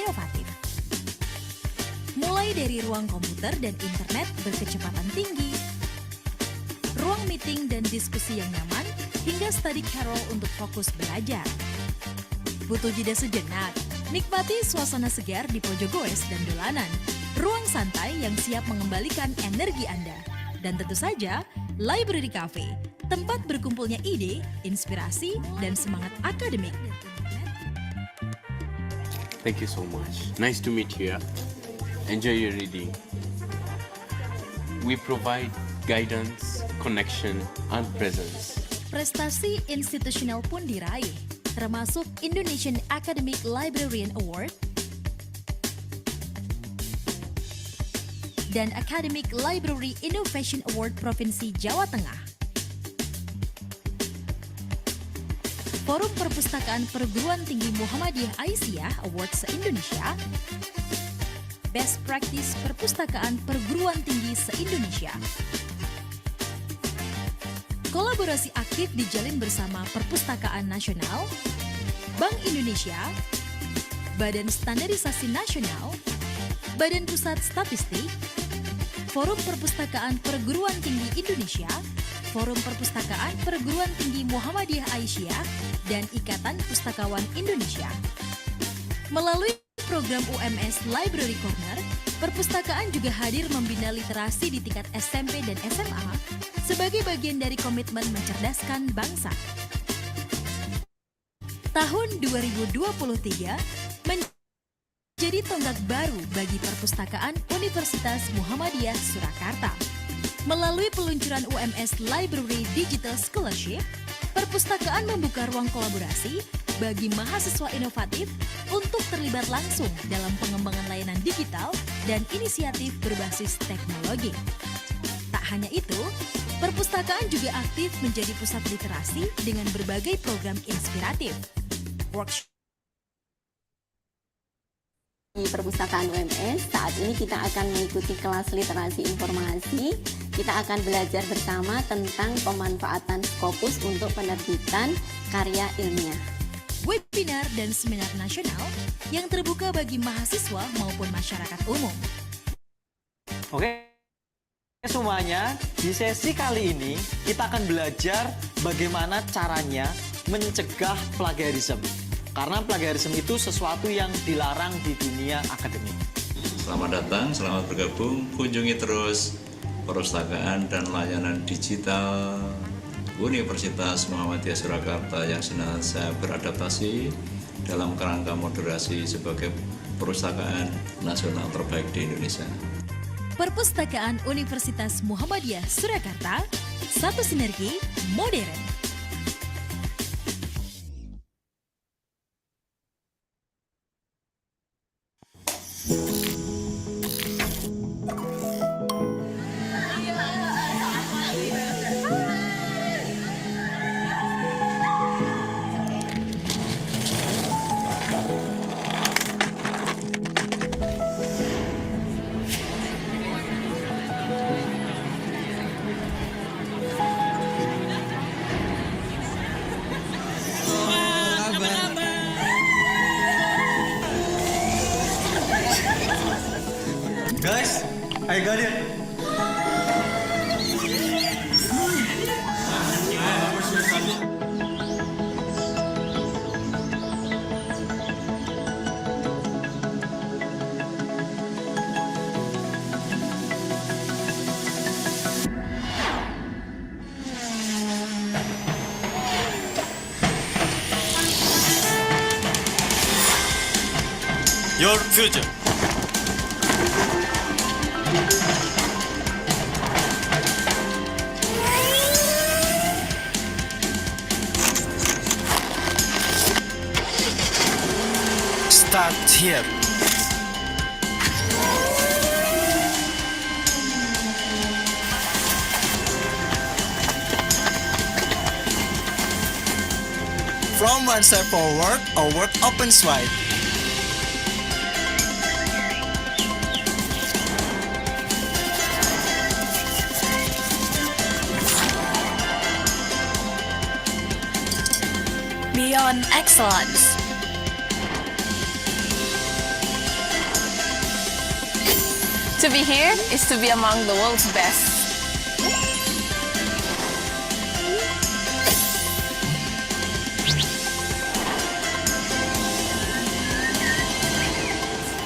inovatif. Mulai dari ruang komputer dan internet berkecepatan tinggi, ruang meeting dan diskusi yang nyaman, hingga study carrel untuk fokus belajar. Butuh jeda sejenak? Nikmati suasana segar di pojok goes dan dolanan. Ruang santai yang siap mengembalikan energi Anda. Dan tentu saja, Library Cafe, tempat berkumpulnya ide, inspirasi, dan semangat akademik. Thank you so much. Nice to meet you. Enjoy your reading. We provide guidance, connection, and presence. Prestasi institusional pun diraih, termasuk Indonesian Academic Librarian Award dan Academic Library Innovation Award Provinsi Jawa Tengah. Forum Perpustakaan Perguruan Tinggi Muhammadiyah Aisyah Award se-Indonesia, Best Practice Perpustakaan Perguruan Tinggi se-Indonesia. Kolaborasi aktif dijalin bersama Perpustakaan Nasional, Bank Indonesia, Badan Standarisasi Nasional, Badan Pusat Statistik, Forum Perpustakaan Perguruan Tinggi Indonesia, Forum Perpustakaan Perguruan Tinggi Muhammadiyah Aisyah, dan Ikatan Pustakawan Indonesia. Melalui program UMS Library Corner, perpustakaan juga hadir membina literasi di tingkat SMP dan SMA sebagai bagian dari komitmen mencerdaskan bangsa. Tahun 2023 menjadi tonggak baru bagi Perpustakaan Universitas Muhammadiyah Surakarta. Melalui peluncuran UMS Library Digital Scholarship, perpustakaan membuka ruang kolaborasi bagi mahasiswa inovatif untuk terlibat langsung dalam pengembangan layanan digital dan inisiatif berbasis teknologi. Tak hanya itu, perpustakaan juga aktif menjadi pusat literasi dengan berbagai program inspiratif. Workshop di Perpustakaan UMS, saat ini kita akan mengikuti kelas literasi informasi. Kita akan belajar bersama tentang pemanfaatan Scopus untuk penerbitan karya ilmiah. Webinar dan seminar nasional yang terbuka bagi mahasiswa maupun masyarakat umum. Oke semuanya, di sesi kali ini kita akan belajar bagaimana caranya mencegah plagiarisme. Karena plagiarisme itu sesuatu yang dilarang di dunia akademik. Selamat datang, selamat bergabung, kunjungi terus Perpustakaan dan Layanan Digital Universitas Muhammadiyah Surakarta yang senantiasa beradaptasi dalam kerangka moderasi sebagai perpustakaan nasional terbaik di Indonesia. Perpustakaan Universitas Muhammadiyah Surakarta, satu sinergi modern. Guys, I got it. Your future. Start here. From one step forward, a world opens wide. Beyond excellence. To be here is to be among the world's best.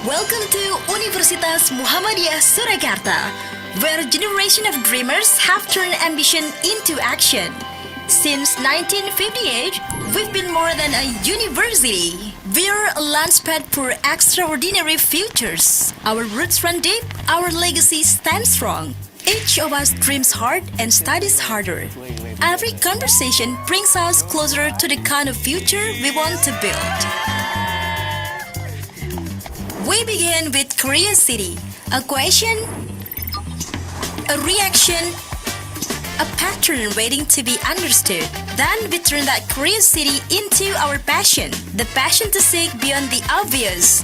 Welcome to Universitas Muhammadiyah Surakarta, where a generation of dreamers have turned ambition into action. Since 1958, we've been more than a university. We're a launchpad for extraordinary futures. Our roots run deep, our legacy stands strong. Each of us dreams hard and studies harder. Every conversation brings us closer to the kind of future we want to build. We begin with curiosity, a question, a reaction, a pattern waiting to be understood. Then we turn that curiosity into our passion, the passion to seek beyond the obvious.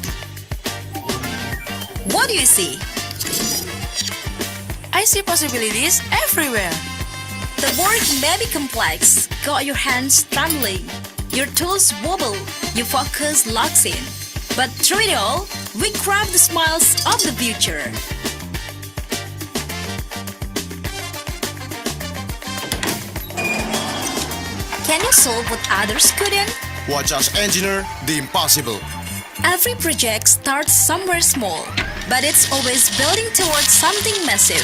What do you see? I see possibilities everywhere. The work may be complex, got your hands trembling, your tools wobble, your focus locks in. But through it all, we craft the smiles of the future. Can you solve what others couldn't? Watch us engineer the impossible. Every project starts somewhere small, but it's always building towards something massive.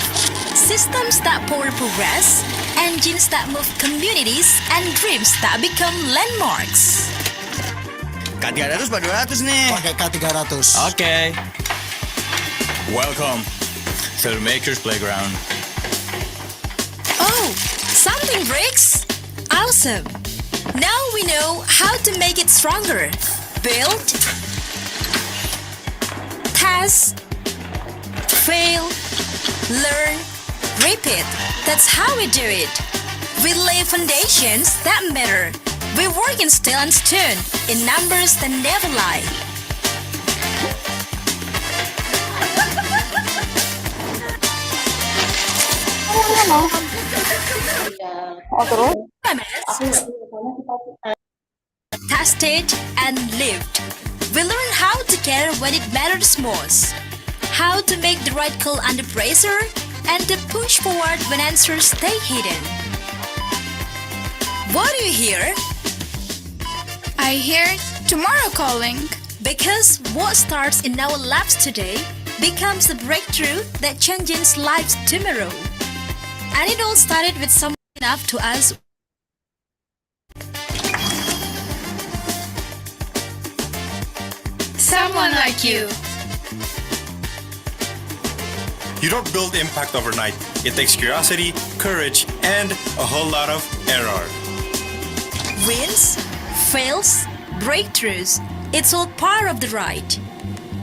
Systems that power progress, engines that move communities, and dreams that become landmarks. K300 apa 200 nih? Pakai K300. Oke. Welcome to the Maker's Playground. Oh, something breaks? Awesome! Now we know how to make it stronger. Build, test, fail, learn, repeat. That's how we do it. We lay foundations that matter. We work in steel and stone, in numbers that never lie. Tested and lived. We learn how to care when it matters most, how to make the right call under pressure, and to push forward when answers stay hidden. What do you hear? I hear tomorrow calling. Because what starts in our labs today becomes a breakthrough that changes lives tomorrow. And it all started with someone enough to us. Someone like you. You don't build impact overnight. It takes curiosity, courage, and a whole lot of error. Wins, fails, breakthroughs, it's all part of the ride.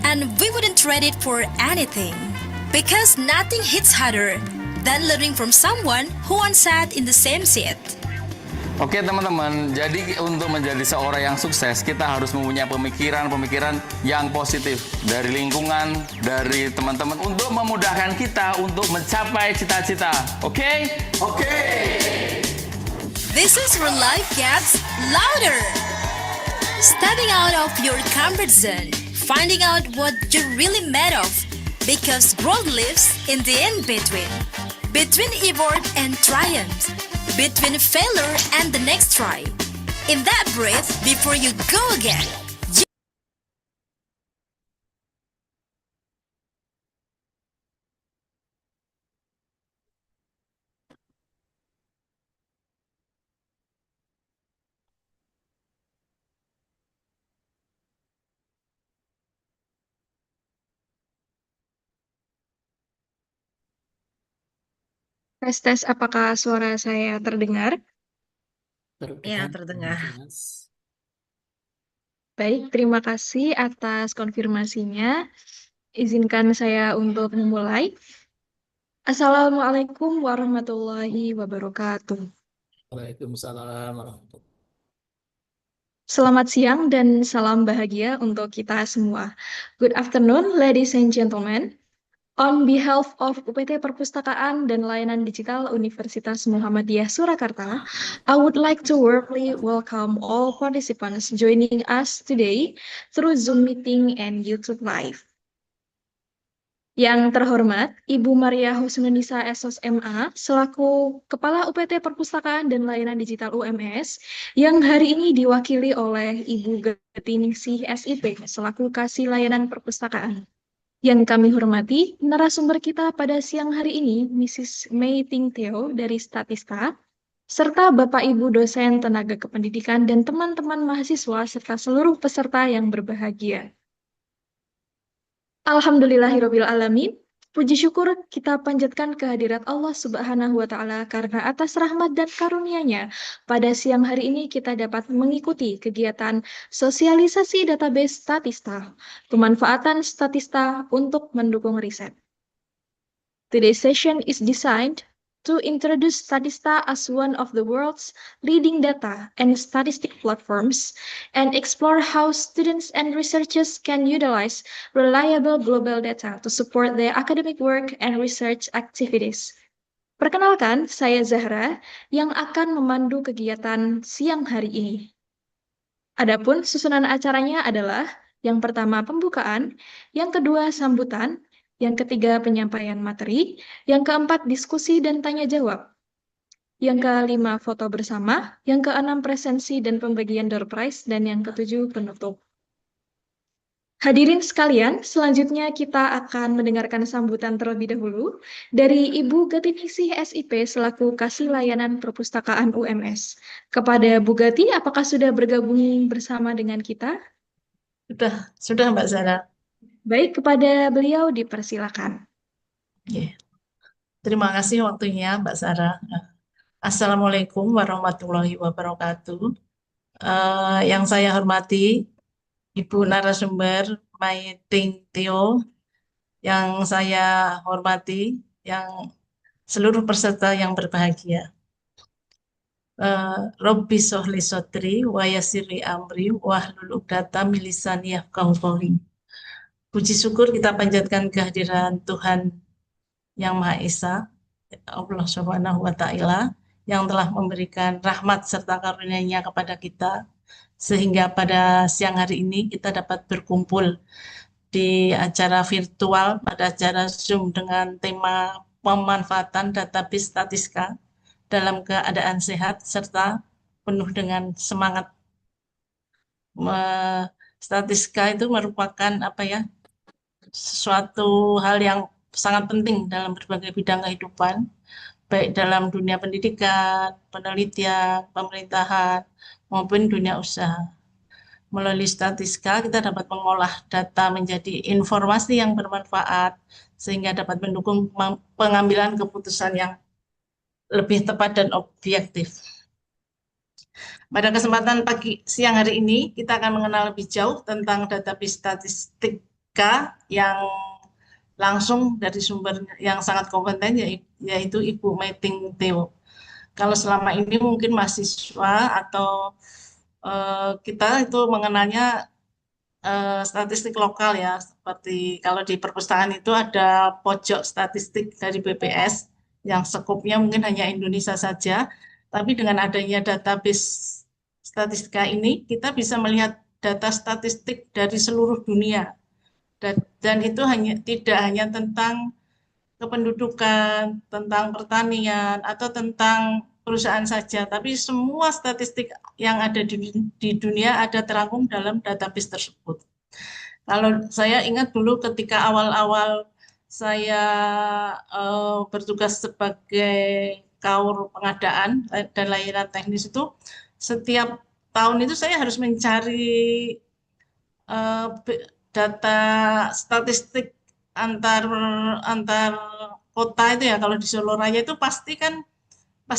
And we wouldn't trade it for anything. Because nothing hits harder than learning from someone who once sat in the same seat. Oke teman-teman, jadi untuk menjadi seorang yang sukses, kita harus mempunyai pemikiran-pemikiran yang positif dari lingkungan, dari teman-teman untuk memudahkan kita untuk mencapai cita-cita. Oke? Oke. This is where life gets louder. Stepping out of your comfort zone, finding out what you're really made of, because growth lives in the in-between. Between effort and triumph, between failure and the next try. In that breath, before you go again, Tes, apakah suara saya terdengar? Ya, terdengar. Baik, terima kasih atas konfirmasinya. Izinkan saya untuk memulai. Assalamualaikum warahmatullahi wabarakatuh. Waalaikumsalam warahmatullahi. Selamat siang dan salam bahagia untuk kita semua. Good afternoon, ladies and gentlemen. On behalf of UPT Perpustakaan dan Layanan Digital Universitas Muhammadiyah Surakarta, I would like to warmly welcome all participants joining us today through Zoom meeting and YouTube Live. Yang terhormat, Ibu Maria Husnunisa SOS MA, selaku Kepala UPT Perpustakaan dan Layanan Digital UMS, yang hari ini diwakili oleh Ibu Getiningsih SIP, selaku Kasih Layanan Perpustakaan. Yang kami hormati, narasumber kita pada siang hari ini, Mrs. Mei Ting Theo dari Statista, serta Bapak Ibu dosen tenaga kependidikan dan teman-teman mahasiswa serta seluruh peserta yang berbahagia. Alhamdulillahirabbil alamin. Puji syukur kita panjatkan kehadirat Allah Subhanahu wa taala karena atas rahmat dan karunia-Nya pada siang hari ini kita dapat mengikuti kegiatan Sosialisasi Database Statista, Pemanfaatan Statista untuk Mendukung Riset. Today's session is designed to introduce Statista as one of the world's leading data and statistic platforms and explore how students and researchers can utilize reliable global data to support their academic work and research activities. Perkenalkan, saya Zahra yang akan memandu kegiatan siang hari ini. Adapun susunan acaranya adalah yang pertama pembukaan, yang kedua sambutan, yang ketiga penyampaian materi, yang keempat diskusi dan tanya jawab, yang kelima foto bersama, yang keenam presensi dan pembagian door prize, dan yang ketujuh penutup. Hadirin sekalian, selanjutnya kita akan mendengarkan sambutan terlebih dahulu dari Ibu Getiningsih SIP selaku Kasih Layanan Perpustakaan UMS. Kepada Bu Gati, apakah sudah bergabung bersama dengan kita? Sudah Mbak Zara. Baik, kepada beliau dipersilakan. Terima kasih waktunya Mbak Zara. Assalamualaikum warahmatullahi wabarakatuh. Yang saya hormati Ibu narasumber Mai Ting Theo, yang saya hormati, yang seluruh peserta yang berbahagia. Robbi sohli sotri wa yasirli amri wahlul 'uqdatam min lisani yafqahu qawli. Puji syukur kita panjatkan kehadiran Tuhan Yang Maha Esa, Allah Subhanahu wa taala, yang telah memberikan rahmat serta karunia-Nya kepada kita sehingga pada siang hari ini kita dapat berkumpul di acara virtual pada acara Zoom dengan tema pemanfaatan database statistika dalam keadaan sehat serta penuh dengan semangat. Statistika itu merupakan sesuatu hal yang sangat penting dalam berbagai bidang kehidupan, baik dalam dunia pendidikan, penelitian, pemerintahan, maupun dunia usaha. Melalui statistika kita dapat mengolah data menjadi informasi yang bermanfaat sehingga dapat mendukung pengambilan keputusan yang lebih tepat dan objektif. Pada kesempatan siang hari ini kita akan mengenal lebih jauh tentang database statistika yang langsung dari sumber yang sangat kompeten, yaitu Ibu Mei Ting Theo. Kalau selama ini mungkin mahasiswa atau kita itu mengenalnya statistik lokal ya, seperti kalau di perpustakaan itu ada pojok statistik dari BPS yang skopnya mungkin hanya Indonesia saja, tapi dengan adanya database statistika ini kita bisa melihat data statistik dari seluruh dunia. Dan itu tidak hanya tentang kependudukan, tentang pertanian, atau tentang perusahaan saja, tapi semua statistik yang ada di dunia ada terangkum dalam database tersebut. Kalau saya ingat dulu ketika awal-awal saya bertugas sebagai kaur pengadaan dan layanan teknis itu, setiap tahun itu saya harus mencari data statistik antar kota itu ya. Kalau di Solo Raya itu pasti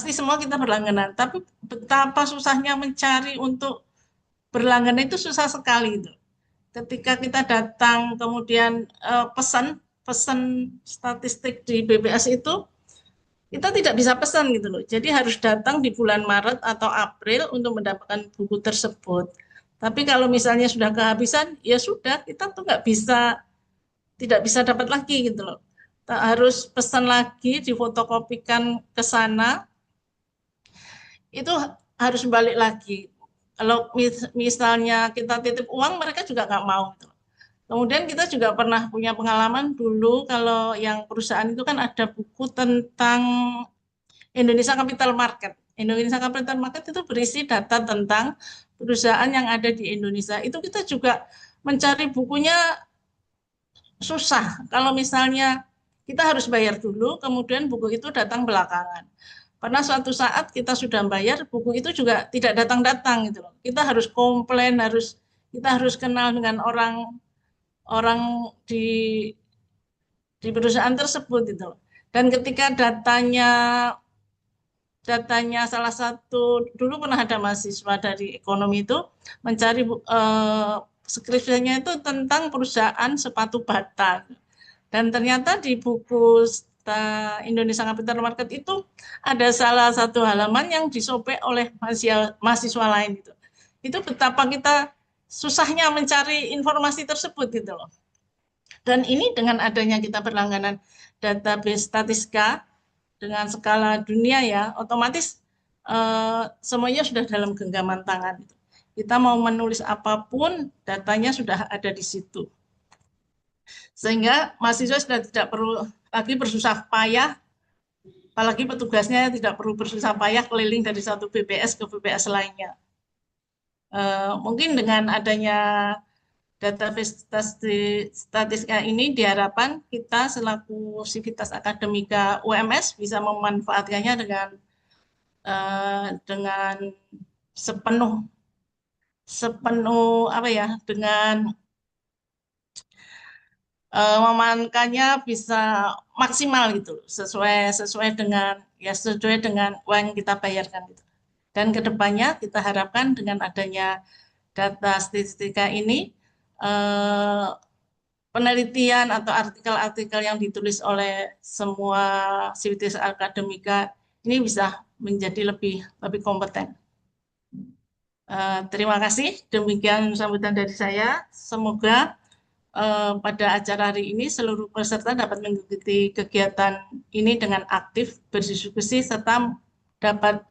semua kita berlangganan, tapi betapa susahnya mencari untuk berlangganan itu susah sekali itu. Ketika kita datang kemudian pesan statistik di BPS itu kita tidak bisa pesan gitu loh. Jadi harus datang di bulan Maret atau April untuk mendapatkan buku tersebut. Tapi kalau misalnya sudah kehabisan, ya sudah, kita tuh tidak bisa dapat lagi gitu loh. Kita harus pesan lagi, difotokopikan ke sana, itu harus balik lagi. Kalau misalnya kita titip uang, mereka juga nggak mau. Gitu loh. Kemudian kita juga pernah punya pengalaman dulu kalau yang perusahaan itu kan ada buku tentang Indonesia Capital Market. Indonesia Capital Market itu berisi data tentang perusahaan yang ada di Indonesia. Itu kita juga mencari bukunya susah. Kalau misalnya kita harus bayar dulu, kemudian buku itu datang belakangan. Pernah suatu saat kita sudah bayar, buku itu juga tidak datang-datang gitu loh. Kita harus komplain, kita harus kenal dengan orang di perusahaan tersebut gitu. Dan ketika datanya salah satu dulu pernah ada mahasiswa dari ekonomi itu mencari skripsinya itu tentang perusahaan sepatu bata. Dan ternyata di buku Indonesia Capital Market itu ada salah satu halaman yang disobek oleh mahasiswa lain gitu. Itu betapa kita susahnya mencari informasi tersebut gitu loh. Dan ini dengan adanya kita berlangganan database statistika dengan skala dunia ya, otomatis semuanya sudah dalam genggaman tangan. Kita mau menulis apapun, datanya sudah ada di situ. Sehingga mahasiswa sudah tidak perlu lagi bersusah payah, apalagi petugasnya tidak perlu bersusah payah keliling dari satu BPS ke BPS lainnya. Mungkin dengan adanya database statistika ini diharapkan kita selaku civitas akademika UMS bisa memanfaatkannya dengan sepenuh apa ya, dengan memanfaatkannya bisa maksimal gitu, sesuai dengan uang yang kita bayarkan gitu. Dan kedepannya kita harapkan dengan adanya data statistika ini penelitian atau artikel-artikel yang ditulis oleh semua civitas akademika ini bisa menjadi lebih kompeten. Terima kasih. Demikian sambutan dari saya. Semoga pada acara hari ini seluruh peserta dapat mengikuti kegiatan ini dengan aktif, berdiskusi, serta dapat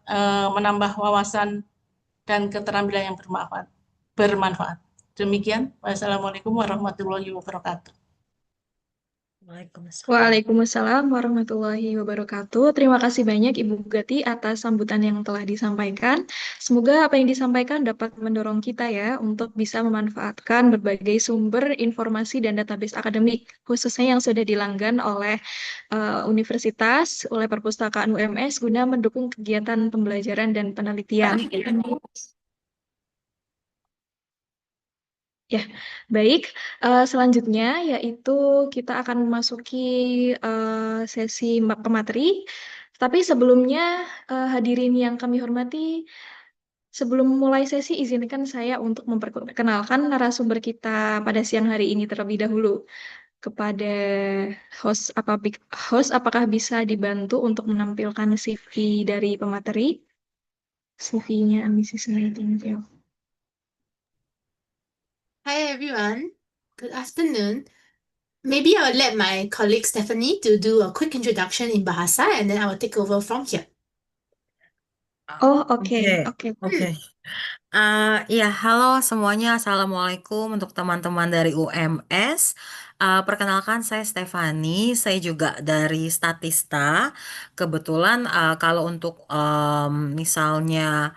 menambah wawasan dan keterampilan yang bermanfaat. Demikian. Wassalamualaikum warahmatullahi wabarakatuh. Waalaikumsalam warahmatullahi wabarakatuh. Terima kasih banyak Ibu Gati atas sambutan yang telah disampaikan. Semoga apa yang disampaikan dapat mendorong kita ya untuk bisa memanfaatkan berbagai sumber informasi dan database akademik, khususnya yang sudah dilanggan oleh universitas, oleh Perpustakaan UMS guna mendukung kegiatan pembelajaran dan penelitian. Ya, baik. Selanjutnya yaitu kita akan memasuki sesi pemateri. Tapi sebelumnya hadirin yang kami hormati, sebelum mulai sesi izinkan saya untuk memperkenalkan narasumber kita pada siang hari ini terlebih dahulu. Kepada host, apakah bisa dibantu untuk menampilkan CV dari pemateri? CV-nya ambisi Nightingale. Hi everyone, good afternoon. Maybe I will let my colleague Stephanie to do a quick introduction in Bahasa and then I will take over from here. Oh, oke. Ya, halo semuanya. Assalamualaikum untuk teman-teman dari UMS. Perkenalkan saya Stefani, saya juga dari Statista. Kebetulan kalau untuk misalnya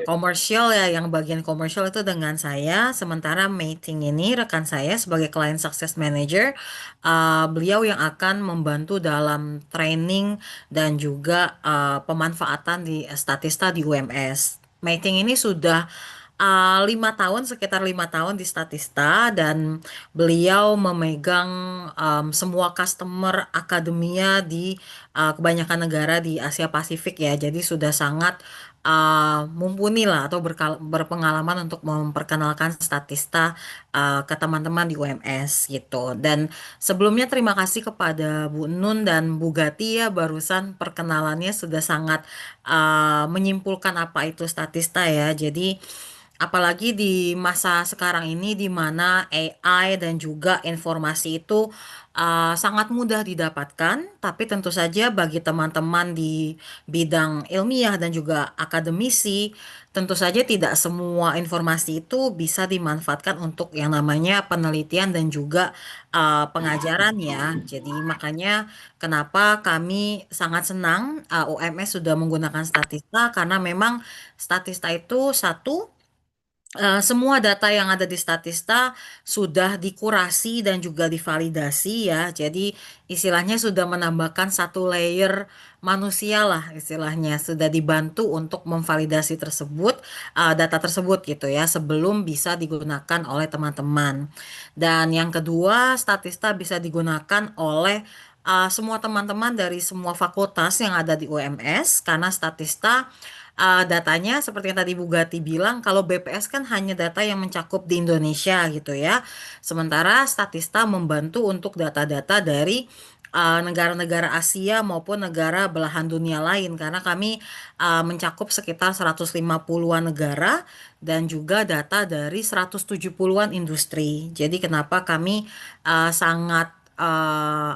komersial ya, yang bagian komersial itu dengan saya. Sementara meeting ini rekan saya sebagai Client Success Manager, beliau yang akan membantu dalam training dan juga pemanfaatan di Statista di UMS. Meeting ini sudah 5 tahun, sekitar 5 tahun di Statista, dan beliau memegang semua customer akademia di kebanyakan negara di Asia Pasifik ya. Jadi sudah sangat mumpuni lah atau berpengalaman untuk memperkenalkan Statista ke teman-teman di UMS gitu. Dan sebelumnya terima kasih kepada Bu Nun dan Bu Gati ya, barusan perkenalannya sudah sangat menyimpulkan apa itu Statista ya. Jadi Apalagi di masa sekarang ini di mana AI dan juga informasi itu sangat mudah didapatkan, tapi tentu saja bagi teman-teman di bidang ilmiah dan juga akademisi, tentu saja tidak semua informasi itu bisa dimanfaatkan untuk yang namanya penelitian dan juga pengajaran ya. Jadi makanya kenapa kami sangat senang UMS sudah menggunakan Statista karena memang Statista itu satu semua data yang ada di Statista sudah dikurasi dan juga divalidasi ya. Jadi istilahnya sudah menambahkan satu layer manusia lah istilahnya. Sudah dibantu untuk memvalidasi tersebut, data tersebut gitu ya sebelum bisa digunakan oleh teman-teman. Dan yang kedua, Statista bisa digunakan oleh semua teman-teman dari semua fakultas yang ada di UMS karena Statista datanya seperti yang tadi Bu Gati bilang, kalau BPS kan hanya data yang mencakup di Indonesia gitu ya. Sementara Statista membantu untuk data-data dari negara-negara Asia maupun negara belahan dunia lain karena kami mencakup sekitar 150-an negara dan juga data dari 170-an industri. Jadi kenapa kami sangat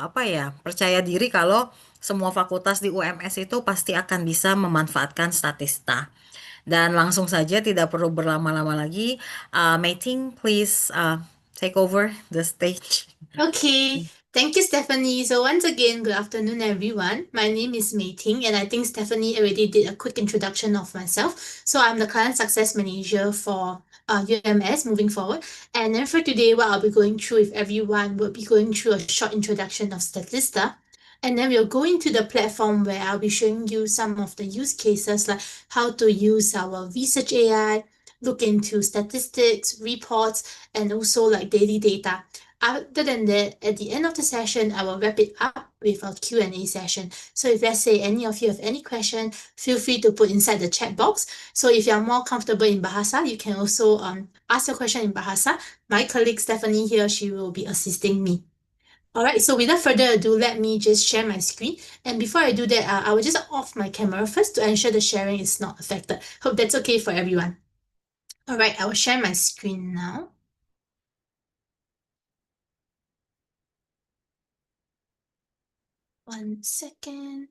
apa ya, percaya diri kalau semua fakultas di UMS itu pasti akan bisa memanfaatkan Statista. Dan langsung saja tidak perlu berlama-lama lagi. Mei Ting, please take over the stage. Okay, thank you, Stephanie. So once again, good afternoon, everyone. My name is Mei Ting, and I think Stephanie already did a quick introduction of myself. So I'm the Client Success Manager for UMS moving forward. And then for today, what I'll be going through with everyone will be going through a short introduction of Statista. And then we'll go into the platform where I'll be showing you some of the use cases, like how to use our research AI, look into statistics, reports, and also like daily data. Other than that, at the end of the session, I will wrap it up with a Q&A session. So if let's say any of you have any question, feel free to put inside the chat box. So if you're more comfortable in Bahasa, you can also ask your question in Bahasa. My colleague Stephanie here, she will be assisting me. All right, so without further ado, let me just share my screen. And before I do that, I will just off my camera first to ensure the sharing is not affected. Hope that's okay for everyone. All right, I will share my screen now. One second.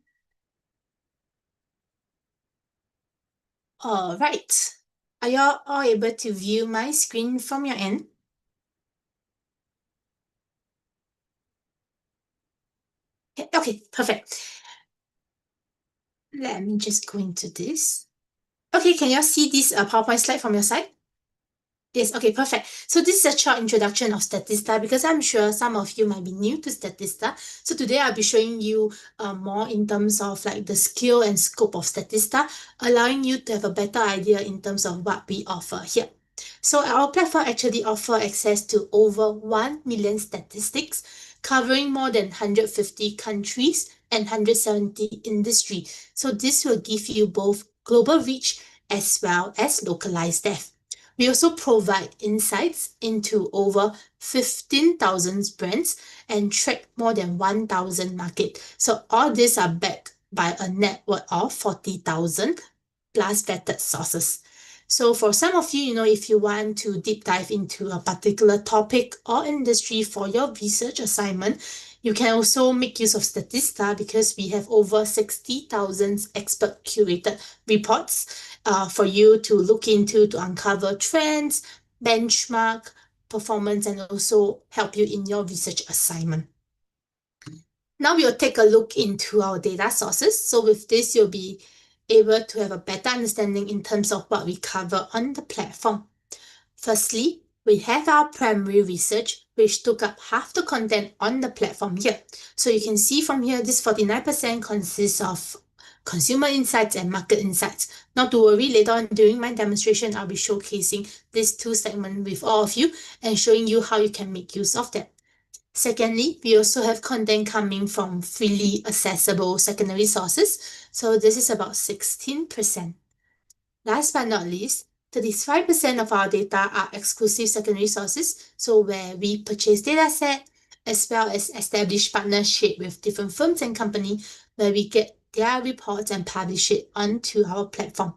All right. Are y'all all able to view my screen from your end? Okay, perfect. Let me just go into this. Okay, can you see this PowerPoint slide from your side? Yes, okay, perfect. So this is a short introduction of Statista because I'm sure some of you might be new to Statista. So today I'll be showing you more in terms of like the skill and scope of Statista, allowing you to have a better idea in terms of what we offer here. So our platform actually offers access to over 1 million statistics, covering more than 150 countries and 170 industries. So this will give you both global reach as well as localized depth. We also provide insights into over 15,000 brands and track more than 1,000 markets. So all these are backed by a network of 40,000 plus vetted sources. So for some of you, if you want to deep dive into a particular topic or industry for your research assignment, you can also make use of Statista because we have over 60,000 expert curated reports for you to look into to uncover trends, benchmark, performance, and also help you in your research assignment. Now we'll take a look into our data sources. So with this, you'll be able to have a better understanding in terms of what we cover on the platform. Firstly, we have our primary research, which took up half the content on the platform here. So you can see from here, this 49% consists of consumer insights and market insights. Not to worry, later on during my demonstration, I'll be showcasing these two segments with all of you and showing you how you can make use of that. Secondly, we also have content coming from freely accessible secondary sources. So this is about 16%. Last but not least, 35% of our data are exclusive secondary sources, so where we purchase dataset as well as establish partnership with different firms and companies where we get their reports and publish it onto our platform.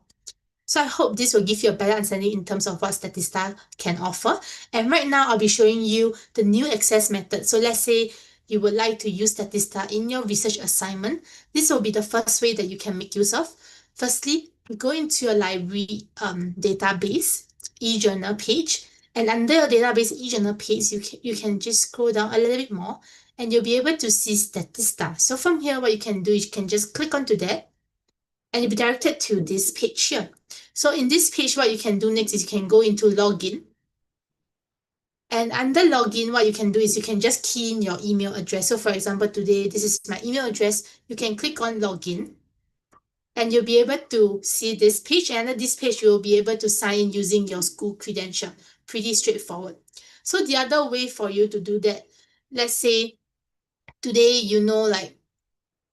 So I hope this will give you a better understanding in terms of what Statista can offer. And right now I'll be showing you the new access method. So let's say you would like to use Statista in your research assignment. This will be the first way that you can make use of. Firstly, go into your library database e-journal page, and under your database e-journal page, you can just scroll down a little bit more and you'll be able to see Statista. So from here, what you can do is you can just click onto that and you'll be directed to this page here. So in this page, what you can do next is you can go into login. And under login, what you can do is you can just key in your email address. So for example, today, this is my email address. You can click on login and you'll be able to see this page. And under this page, you'll be able to sign in using your school credential. Pretty straightforward. So the other way for you to do that, let's say today, like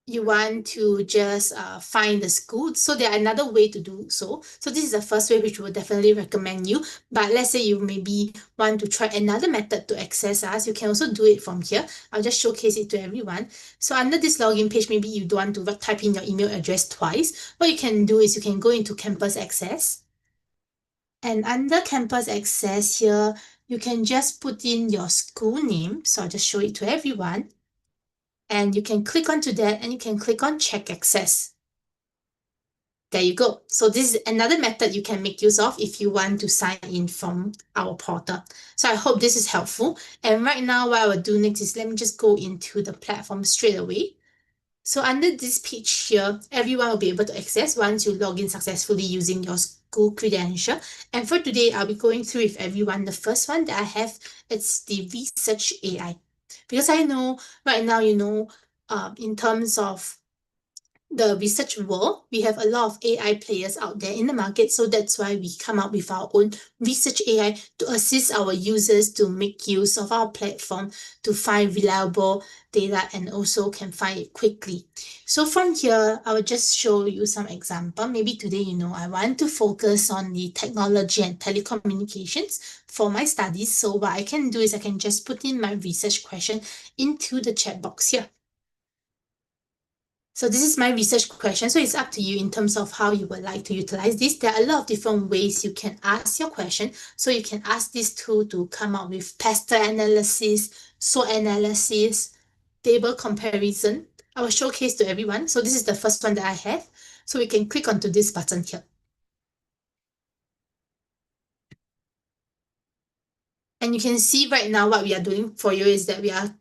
you want to just find the school. So there are another way to do so. So this is the first way which we would definitely recommend you. But let's say you maybe want to try another method to access us. You can also do it from here. I'll just showcase it to everyone. So under this login page, maybe you don't want to type in your email address twice. What you can do is you can go into campus access. And under campus access here, you can just put in your school name. So I'll just show it to everyone. And you can click onto that and you can click on check access. There you go. So this is another method you can make use of if you want to sign in from our portal. So I hope this is helpful. And right now what I will do next is let me just go into the platform straight away. So under this page here, everyone will be able to access once you log in successfully using your school credential. And for today, I'll be going through with everyone. The first one that I have, it's the Research AI. Because I know right now, in terms of the research world, we have a lot of AI players out there in the market. So that's why we come up with our own Research AI to assist our users to make use of our platform to find reliable data and also can find it quickly. So from here, I will just show you some example. Maybe today, I want to focus on the technology and telecommunications for my studies. So what I can do is I can just put in my research question into the chat box here. So this is my research question. So it's up to you in terms of how you would like to utilize this. There are a lot of different ways you can ask your question. So you can ask this tool to come up with pastel analysis, SWOT analysis, table comparison. I will showcase to everyone. So this is the first one that I have. So we can click onto this button here. And you can see right now what we are doing for you is that we are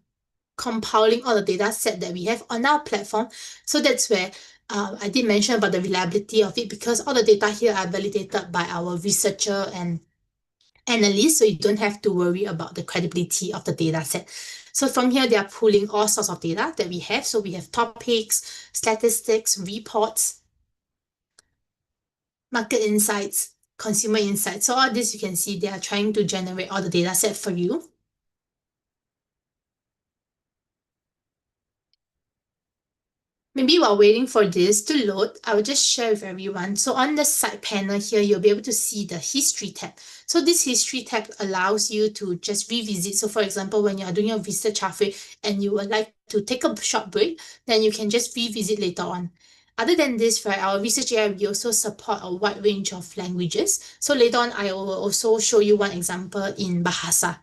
compiling all the data set that we have on our platform. So that's where I did mention about the reliability of it, because all the data here are validated by our researcher and analysts, so you don't have to worry about the credibility of the data set. So from here, they are pulling all sorts of data that we have. So we have topics, statistics, reports, market insights, consumer insights. So all this you can see they are trying to generate all the data set for you. Maybe while waiting for this to load, I will just share with everyone. So on the side panel here, you'll be able to see the history tab. So this history tab allows you to just revisit. So for example, when you're doing your research halfway and you would like to take a short break, then you can just revisit later on. Other than this, for our research area, we also support a wide range of languages. So later on, I will also show you one example in Bahasa.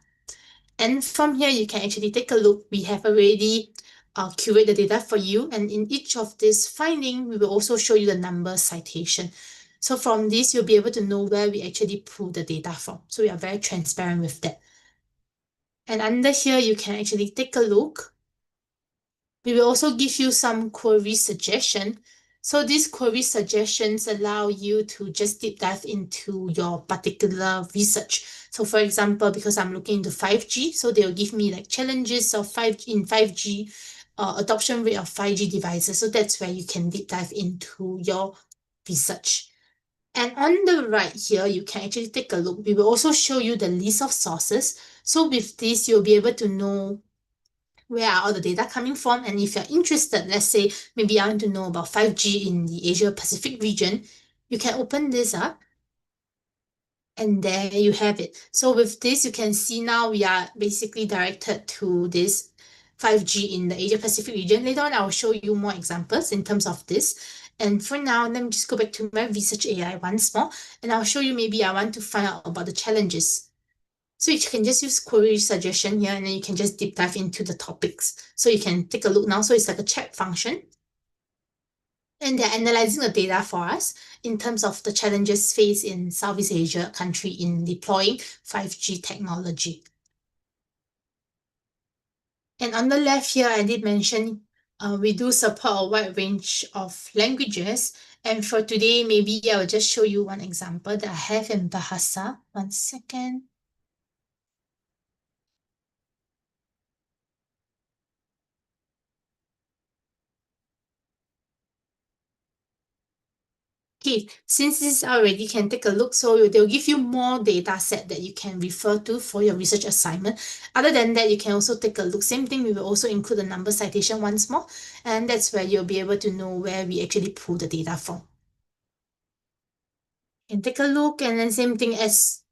And from here, you can actually take a look. We have already curate the data for you. And in each of this finding, we will also show you the number citation. So from this, you'll be able to know where we actually pull the data from. So we are very transparent with that. And under here, you can actually take a look. We will also give you some query suggestion. So these query suggestions allow you to just deep dive into your particular research. So for example, because I'm looking into 5G, so they'll give me like challenges of 5G, adoption rate of 5G devices. So that's where you can deep dive into your research. And on the right here, you can actually take a look. We will also show you the list of sources. So with this, you'll be able to know where are all the data coming from. And if you're interested, let's say, maybe I want to know about 5G in the Asia Pacific region, you can open this up. And there you have it. So with this, you can see now we are basically directed to this 5G in the Asia Pacific region. Later on, I will show you more examples in terms of this. And for now, let me just go back to my research AI once more, and I'll show you maybe I want to find out about the challenges. So you can just use query suggestion here, and then you can just deep dive into the topics. So you can take a look now. So it's like a chat function. And they're analyzing the data for us in terms of the challenges faced in Southeast Asia country in deploying 5G technology. And on the left here, I did mention we do support a wide range of languages. And for today, maybe I will just show you one example that I have in Bahasa. One second. Okay, since this already can take a look, so they'll give you more data set that you can refer to for your research assignment. Other than that, you can also take a look. Same thing, we will also include the number citation once more, and that's where you'll be able to know where we actually pull the data from. And take a look, and then same thing as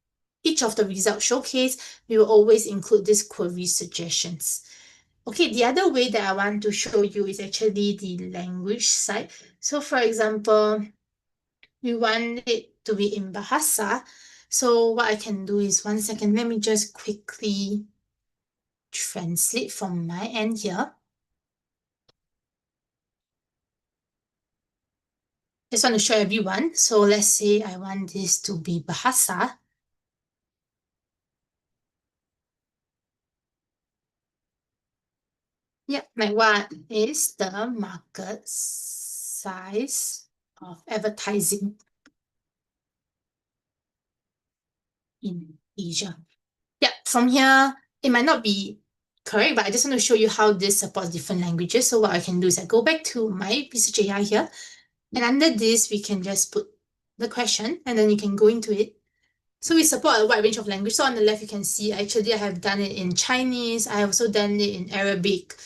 each of the results showcase, we will always include these query suggestions. Okay, the other way that I want to show you is actually the language side. So for example, we want it to be in Bahasa. So what I can do is, one second, let me just quickly translate from my end here. Just want to show everyone. So let's say I want this to be Bahasa. Yep, like what is the market size of advertising in Asia? Yeah, from here, it might not be correct, but I just want to show you how this supports different languages. So what I can do is I go back to my research AI here, and under this, we can just put the question, and then you can go into it. So we support a wide range of language. So on the left, you can see actually I have done it in Chinese. I have also done it in Arabic.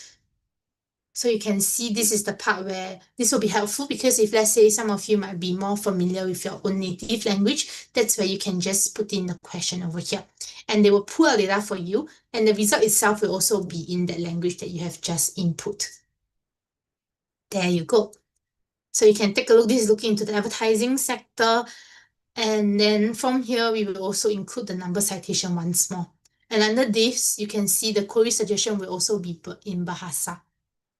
So you can see this is the part where this will be helpful, because if let's say some of you might be more familiar with your own native language, that's where you can just put in the question over here. And they will pull out data for you, and the result itself will also be in that language that you have just input. There you go. So you can take a look. This is looking into the advertising sector. And then from here, we will also include the number citation once more. And under this, you can see the query suggestion will also be put in Bahasa.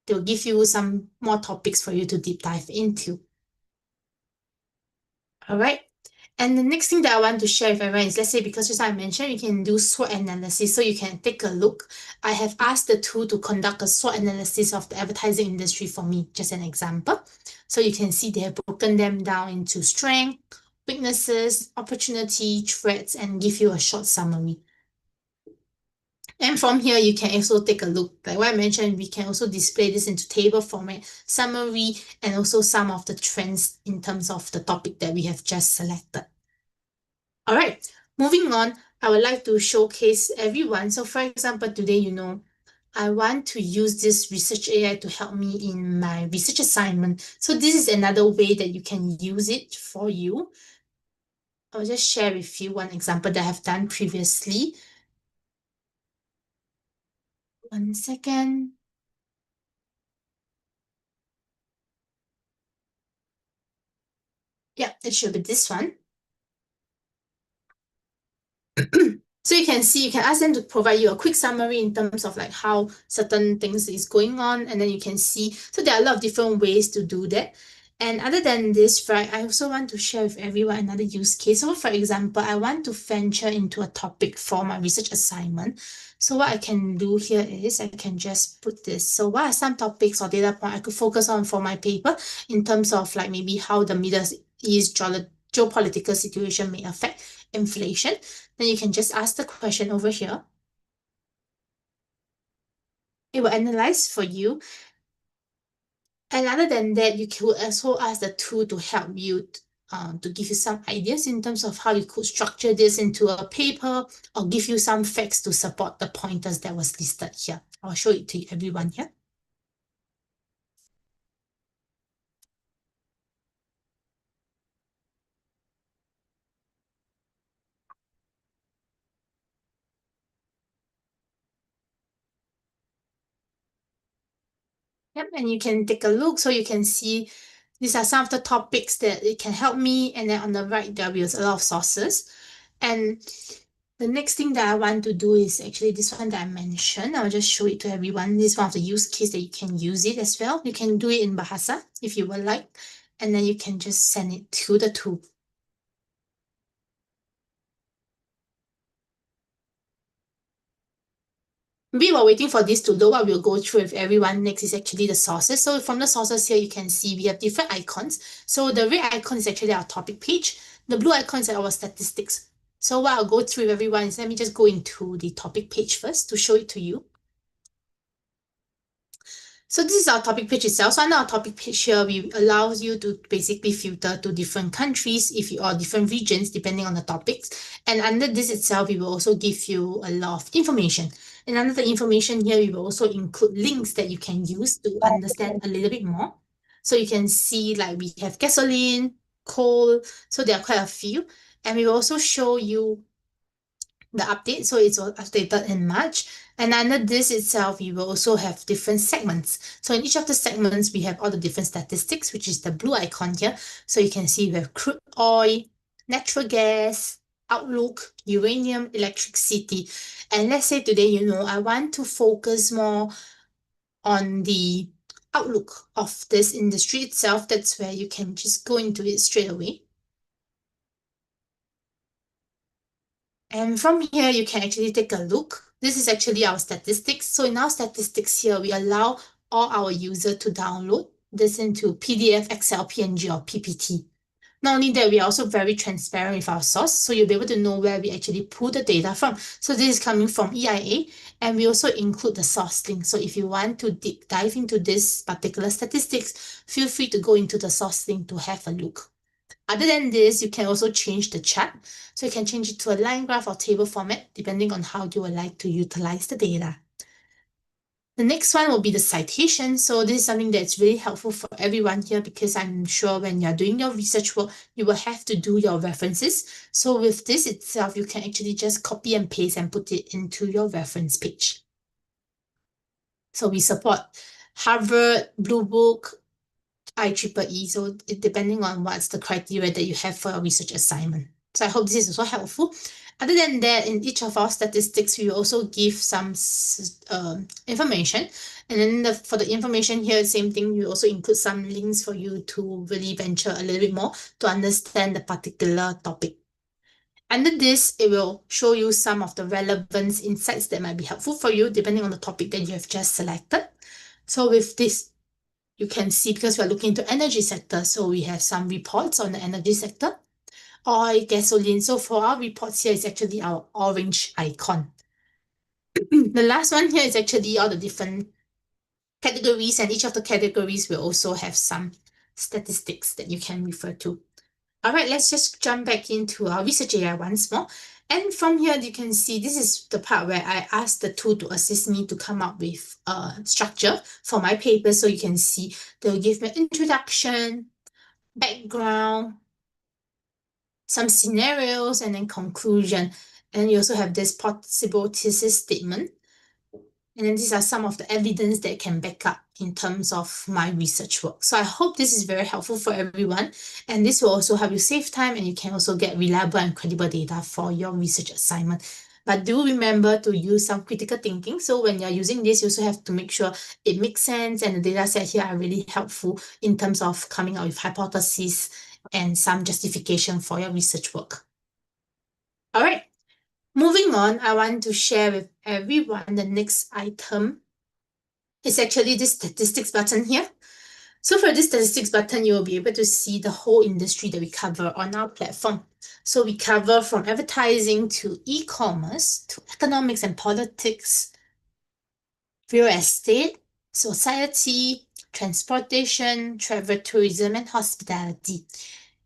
They'll give you some more topics for you to deep dive into. All right. And the next thing that I want to share with everyone is, let's say, because just like I mentioned, you can do SWOT analysis. So you can take a look. I have asked the tool to conduct a SWOT analysis of the advertising industry for me, just an example. So you can see they have broken them down into strength, weaknesses, opportunity, threats, and give you a short summary. And from here, you can also take a look. Like what I mentioned, we can also display this into table format, summary, and also some of the trends in terms of the topic that we have just selected. All right, moving on, I would like to showcase everyone. So for example, today, I want to use this research AI to help me in my research assignment. So this is another way that you can use it for you. I'll just share with you one example that I have done previously. One second. Yeah, it should be this one. So you can see, you can ask them to provide you a quick summary in terms of like how certain things is going on, and then you can see, so there are a lot of different ways to do that. And other than this, right, I also want to share with everyone another use case. So for example, I want to venture into a topic for my research assignment. So what I can do here is I can just put this. So what are some topics or data points I could focus on for my paper in terms of like maybe how the Middle East geopolitical situation may affect inflation? Then you can just ask the question over here. It will analyze for you. And other than that, you could also ask the tool to help you to give you some ideas in terms of how you could structure this into a paper, or give you some facts to support the pointers that was listed here. I'll show it to everyone here. Yep, and you can take a look. So you can see These are some of the topics that it can help me. And then on the right, there will be a lot of sources. And the next thing that I want to do is actually this one that I mentioned. I'll just show it to everyone. This is one of the use case that you can use it as well. You can do it in Bahasa if you would like. And then you can just send it to the tool. Maybe while waiting for this to load, what we'll go through with everyone next is actually the sources. So from the sources here, you can see we have different icons. So the red icon is actually our topic page. The blue icon is our statistics. So what I'll go through with everyone is, let me just go into the topic page first to show it to you. So this is our topic page itself. So under our topic page here, we allows you to basically filter to different countries or different regions depending on the topics. And under this itself, we will also give you a lot of information. And under the information here, we will also include links that you can use to understand a little bit more. So you can see like we have gasoline, coal, so there are quite a few. And we will also show you the update. So it's updated in March. And under this itself, we will also have different segments. So in each of the segments, we have all the different statistics, which is the blue icon here. So you can see we have crude oil, natural gas, outlook, uranium, electricity. And let's say today, I want to focus more on the outlook of this industry itself. That's where you can just go into it straight away. And from here, you can actually take a look. This is actually our statistics. So in our statistics here, we allow all our users to download this into PDF, Excel, PNG, or PPT. Not only that, we are also very transparent with our source. So you'll be able to know where we actually pull the data from. So this is coming from EIA. And we also include the source link. So if you want to dive into this particular statistics, feel free to go into the source link to have a look. Other than this, you can also change the chart. So you can change it to a line graph or table format, depending on how you would like to utilize the data. The next one will be the citation. So this is something that's really helpful for everyone here, because I'm sure when you're doing your research work, you will have to do your references. So with this itself, you can actually just copy and paste and put it into your reference page. So we support Harvard, Blue Book, IEEE, so depending on what's the criteria that you have for a research assignment. So I hope this is also helpful. Other than that, in each of our statistics, we will also give some information. And then for the information here, same thing, we also include some links for you to really venture a little bit more to understand the particular topic. Under this, it will show you some of the relevant insights that might be helpful for you, depending on the topic that you have just selected. So with this, you can see, because we're looking into energy sector, so we have some reports on the energy sector. Oil, gasoline. So for our reports here is actually our orange icon. The last one here is actually all the different categories, and each of the categories will also have some statistics that you can refer to. All right, let's just jump back into our research AI once more. And from here, you can see this is the part where I asked the tool to assist me to come up with a structure for my paper. So you can see they'll give me an introduction, background, some scenarios, and then conclusion. And you also have this possible thesis statement. And then these are some of the evidence that can back up in terms of my research work. So I hope this is very helpful for everyone. And this will also help you save time, and you can also get reliable and credible data for your research assignment. But do remember to use some critical thinking. So when you're using this, you also have to make sure it makes sense and the data set here are really helpful in terms of coming up with hypotheses and some justification for your research work. All right. Moving on, I want to share with everyone the next item is actually this statistics button here. So for this statistics button, you will be able to see the whole industry that we cover on our platform. So we cover from advertising to e-commerce to economics and politics, real estate, society, transportation, travel, tourism, and hospitality.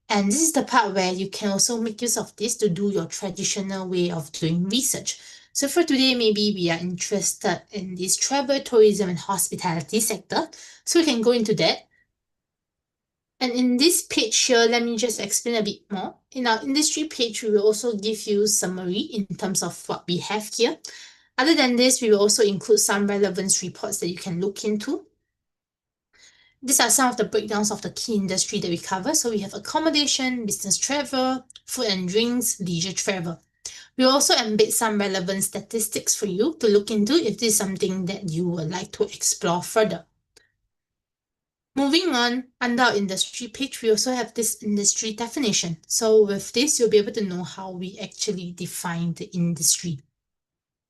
And this is the part where you can also make use of this to do your traditional way of doing research. So for today, maybe we are interested in this travel, tourism, and hospitality sector. So we can go into that. And in this page here, let me just explain a bit more. In our industry page, we will also give you summary in terms of what we have here. Other than this, we will also include some relevance reports that you can look into. These are some of the breakdowns of the key industry that we cover. So we have accommodation, business travel, food and drinks, leisure travel. We also embed some relevant statistics for you to look into if this is something that you would like to explore further. Moving on, under our industry page, we also have this industry definition. So with this, you'll be able to know how we actually define the industry.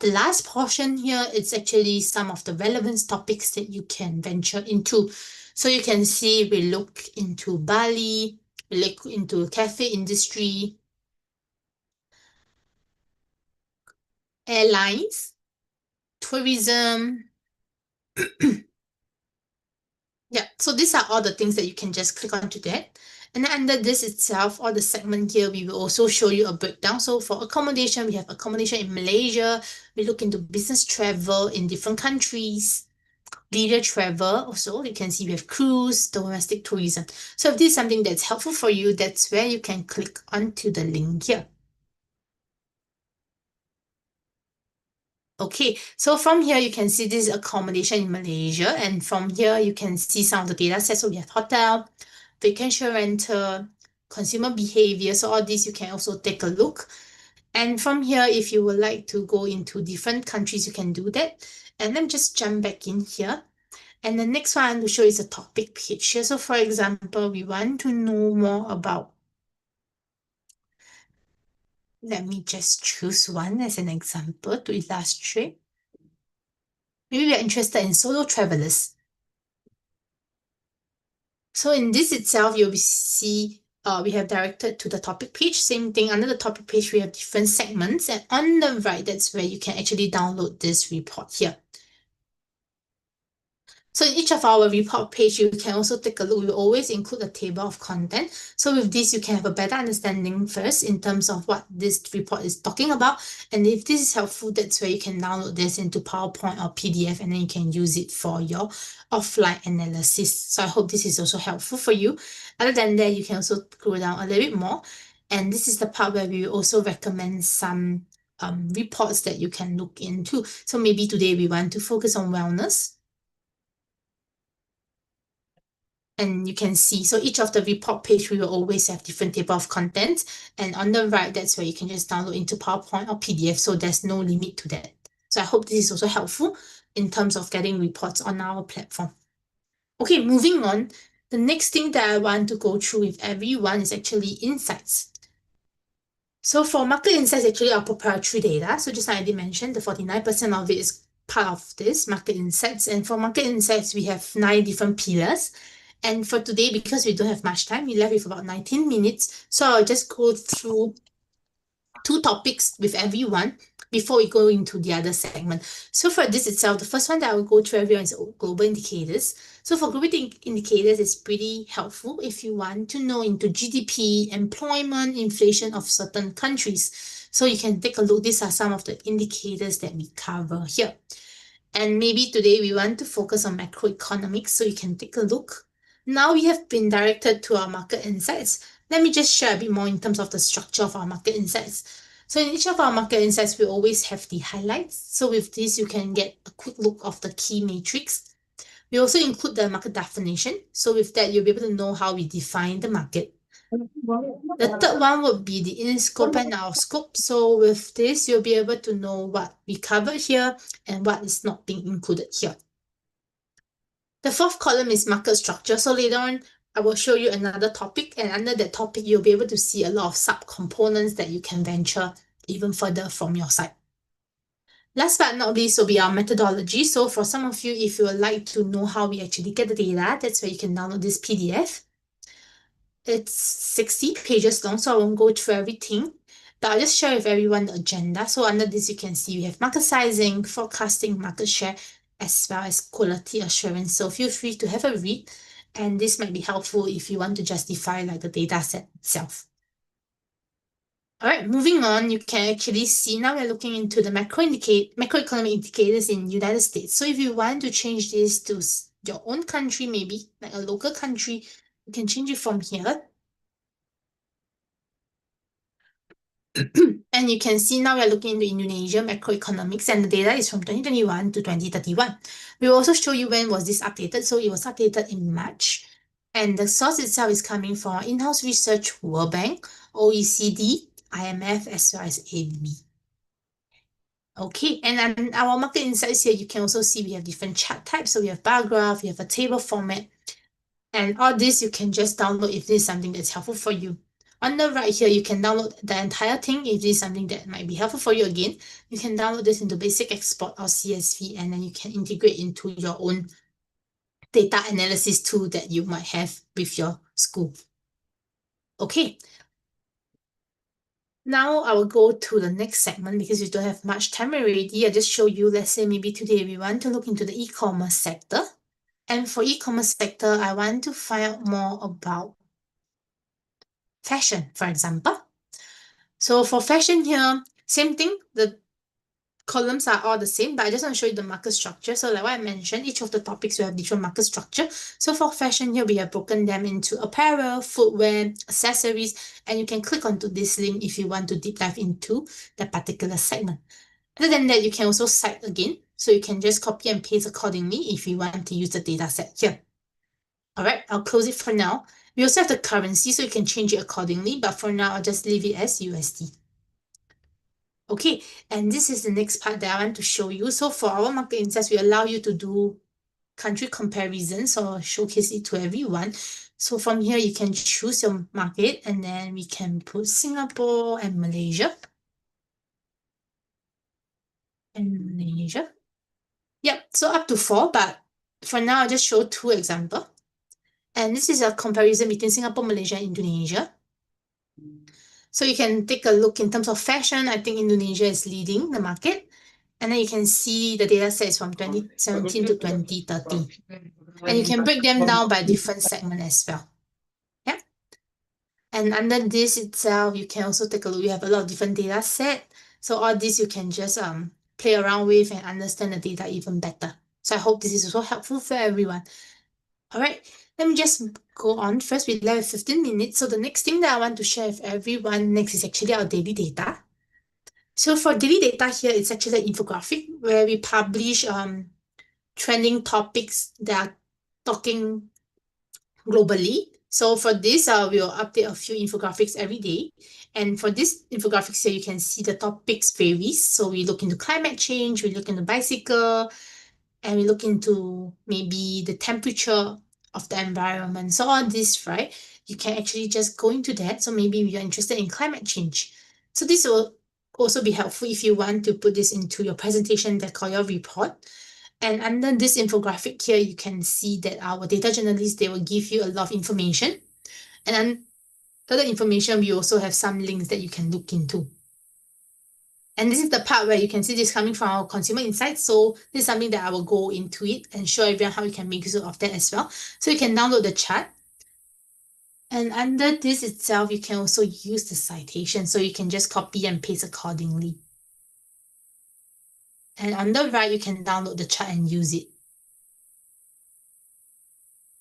The last portion here is actually some of the relevance topics that you can venture into. So you can see we look into Bali, we look into cafe industry, airlines, tourism. Yeah, so these are all the things that you can just click onto that. And then under this itself, or the segment here, we will also show you a breakdown. So for accommodation, we have accommodation in Malaysia. We look into business travel in different countries. Leisure travel also, you can see we have cruise, domestic tourism. So if this is something that's helpful for you, that's where you can click onto the link here. Okay, so from here you can see this is accommodation in Malaysia, and from here you can see some of the data sets. So we have hotel, vacation rental, consumer behavior. So all these you can also take a look. And from here, if you would like to go into different countries, you can do that. And let me just jump back in here. And the next one I want to show is a topic page here. So for example, we want to know more about, let me just choose one as an example to illustrate. Maybe we are interested in solo travelers. So in this itself, you'll see we have directed to the topic page. Same thing, under the topic page, we have different segments. And on the right, that's where you can actually download this report here. So in each of our report page, you can also take a look. We always include a table of content. So with this, you can have a better understanding first in terms of what this report is talking about. And if this is helpful, that's where you can download this into PowerPoint or PDF, and then you can use it for your offline analysis. So I hope this is also helpful for you. Other than that, you can also go down a little bit more. And this is the part where we also recommend some reports that you can look into. So maybe today we want to focus on wellness. And you can see, so each of the report page, we will always have different table of contents. And on the right, that's where you can just download into PowerPoint or PDF. So there's no limit to that. So I hope this is also helpful in terms of getting reports on our platform. Okay, moving on. The next thing that I want to go through with everyone is actually insights. So for market insights, actually our proprietary data. So just like I did mention, the 49% of it is part of this market insights. And for market insights, we have 9 different pillars. And for today, because we don't have much time, we left with about 19 minutes. So I'll just go through 2 topics with everyone before we go into the other segment. So for this itself, the first one that I will go through everyone is global indicators. So for global indicators, it's pretty helpful if you want to know into GDP, employment, inflation of certain countries. So you can take a look. These are some of the indicators that we cover here. And maybe today we want to focus on macroeconomics, so you can take a look. Now we have been directed to our market insights. Let me just share a bit more in terms of the structure of our market insights. So in each of our market insights, we always have the highlights. So with this, you can get a quick look of the key matrix. We also include the market definition. So with that, you'll be able to know how we define the market. The third one would be the in-scope and out-scope. So with this, you'll be able to know what we covered here and what is not being included here. The fourth column is market structure. So later on, I will show you another topic, and under that topic, you'll be able to see a lot of sub-components that you can venture even further from your side. Last but not least will be our methodology. So for some of you, if you would like to know how we actually get the data, that's where you can download this PDF. It's 60 pages long, so I won't go through everything, but I'll just share with everyone the agenda. So under this, you can see we have market sizing, forecasting, market share, as well as quality assurance. So feel free to have a read, and this might be helpful if you want to justify like the data set itself. All right, moving on, you can actually see now we're looking into the macroeconomic indicators in the United States. So if you want to change this to your own country, maybe like a local country, you can change it from here. And you can see now we are looking into Indonesia macroeconomics, and the data is from 2021 to 2031. We will also show you when was this updated. So it was updated in March. And the source itself is coming from our in-house research, World Bank, OECD, IMF, as well as ADB. Okay, and then our market insights here, you can also see we have different chart types. So we have bar graph, we have a table format, and all this you can just download if this is something that's helpful for you. On the right here, you can download the entire thing if this is something that might be helpful for you. Again, you can download this into Basic Export or CSV, and then you can integrate into your own data analysis tool that you might have with your school. Okay. Now I will go to the next segment because we don't have much time already. I just show you, let's say maybe today we want to look into the e-commerce sector. And for e-commerce sector, I want to find out more about fashion, for example. So for fashion here, same thing, the columns are all the same, but I just want to show you the market structure. So like what I mentioned, each of the topics will have different market structure. So for fashion here, we have broken them into apparel, footwear, accessories, and you can click onto this link if you want to deep dive into that particular segment. Other than that, you can also cite again. So you can just copy and paste accordingly if you want to use the data set here. All right, I'll close it for now. We also have the currency, so you can change it accordingly, but for now, I'll just leave it as USD. Okay, and this is the next part that I want to show you. So for our market insights, we allow you to do country comparisons or showcase it to everyone. So from here, you can choose your market, and then we can put Singapore and Malaysia. And Malaysia. Yep, so up to 4, but for now, I'll just show 2 examples. And this is a comparison between Singapore, Malaysia, and Indonesia. So you can take a look in terms of fashion. I think Indonesia is leading the market. And then you can see the data set is from 2017 to 2030. And you can break them down by different segments as well. Yeah. And under this itself, you can also take a look. We have a lot of different data set. So all this you can just play around with and understand the data even better. So I hope this is also helpful for everyone. All right. Let me just go on. First, we left 15 minutes. So the next thing that I want to share with everyone next is actually our daily data. So for daily data here, it's actually an infographic where we publish trending topics that are talking globally. So for this, we'll update a few infographics every day. And for this infographics here, you can see the topics varies. So we look into climate change, we look into bicycle, and we look into maybe the temperature of the environment. So all this, right, you can actually just go into that. So maybe you're interested in climate change. So this will also be helpful if you want to put this into your presentation deck or your report. And under this infographic here, you can see that our data journalists, they will give you a lot of information. And then other information, we also have some links that you can look into. And this is the part where you can see this coming from our consumer insights. So this is something that I will go into it and show everyone how you can make use of that as well. So you can download the chart. And under this itself, you can also use the citation. So you can just copy and paste accordingly. And on the right, you can download the chart and use it.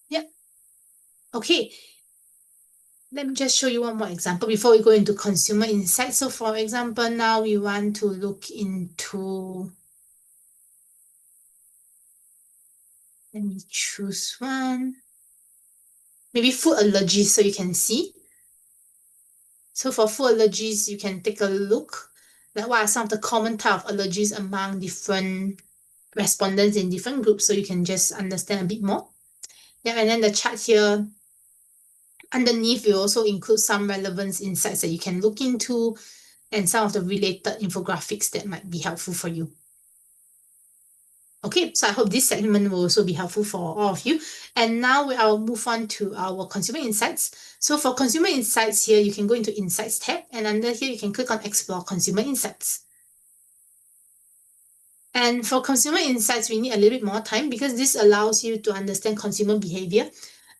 Yep. Okay. Let me just show you one more example before we go into consumer insights. So for example, now we want to look into, let me choose one, maybe food allergies so you can see. So for food allergies, you can take a look at what are some of the common type of allergies among different respondents in different groups so you can just understand a bit more. Yeah, and then the chart here, underneath, we also include some relevance insights that you can look into and some of the related infographics that might be helpful for you. Okay, so I hope this segment will also be helpful for all of you. And now I will move on to our consumer insights. So for consumer insights here, you can go into Insights tab, and under here, you can click on Explore Consumer Insights. And for consumer insights, we need a little bit more time because this allows you to understand consumer behavior.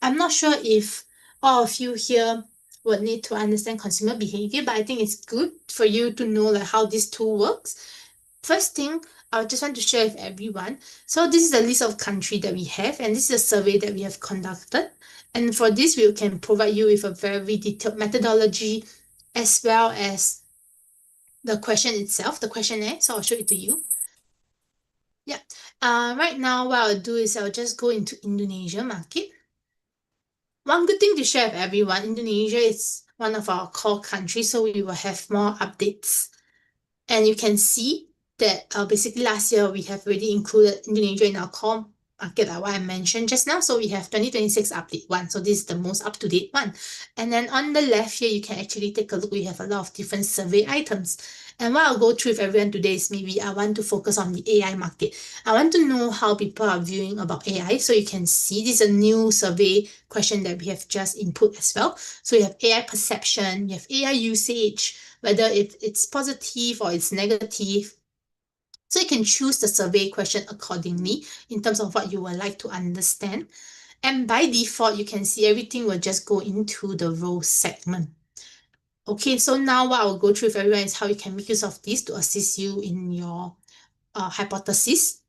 I'm not sure if all of you here would need to understand consumer behavior, but I think it's good for you to know like how this tool works. First thing, I just want to share with everyone. So this is a list of countries that we have, and this is a survey that we have conducted. And for this, we can provide you with a very detailed methodology as well as the question itself, the questionnaire. So I'll show it to you. Yeah. Right now, what I'll do is I'll just go into Indonesia market. One good thing to share with everyone, Indonesia is one of our core countries, so we will have more updates. And you can see that basically last year we have already included Indonesia in our core market, like what I mentioned just now. So we have 2026 update 1. So this is the most up-to-date one. And then on the left here, you can actually take a look. We have a lot of different survey items. And what I'll go through with everyone today is maybe I want to focus on the AI market. I want to know how people are viewing about AI. So you can see this is a new survey question that we have just input as well. So you have AI perception, you have AI usage, whether it's positive or it's negative. So you can choose the survey question accordingly in terms of what you would like to understand. And by default, you can see everything will just go into the role segment. Okay, so now what I'll go through with everyone is how you can make use of this to assist you in your hypothesis.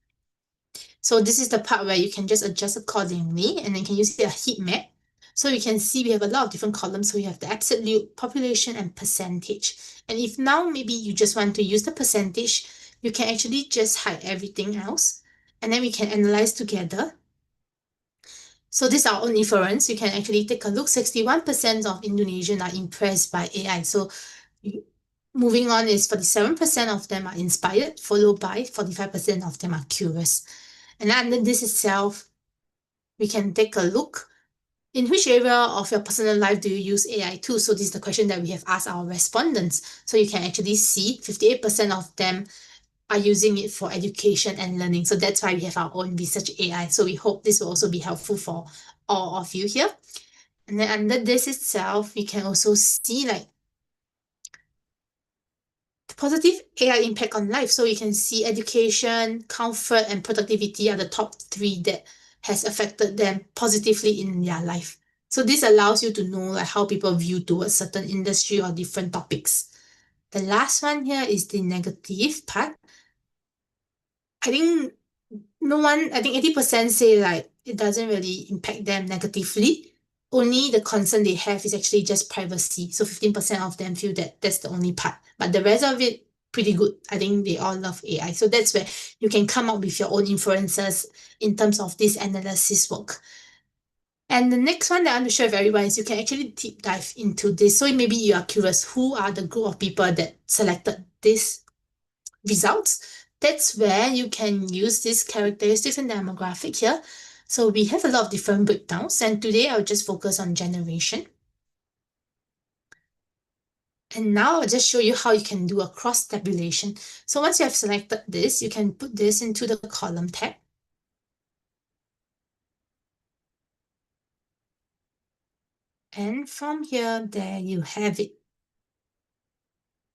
So this is the part where you can just adjust accordingly, and then you can use a heat map. So you can see we have a lot of different columns. So we have the absolute, population, and percentage. And if now maybe you just want to use the percentage, you can actually just hide everything else. And then we can analyze together. So this is our own inference. You can actually take a look. 61% of Indonesians are impressed by AI. So moving on is 47% of them are inspired, followed by 45% of them are curious. And under this itself, we can take a look. In which area of your personal life do you use AI to? So this is the question that we have asked our respondents. So you can actually see 58% of them are using it for education and learning. So that's why we have our own research AI. So we hope this will also be helpful for all of you here. And then under this itself, we can also see like the positive AI impact on life. So you can see education, comfort, and productivity are the top 3 that has affected them positively in their life. So this allows you to know like how people view towards certain industry or different topics. The last one here is the negative part. I think 80% say like it doesn't really impact them negatively. Only the concern they have is actually just privacy. So 15% of them feel that that's the only part. But the rest of it, pretty good. I think they all love AI. So that's where you can come up with your own inferences in terms of this analysis work. And the next one that I want to share with everyone is you can actually deep dive into this. So maybe you are curious, who are the group of people that selected these results? That's where you can use these characteristics and demographic here. So we have a lot of different breakdowns, and today I'll just focus on generation. And now I'll just show you how you can do a cross tabulation. So once you have selected this, you can put this into the column tab. And from here, there you have it.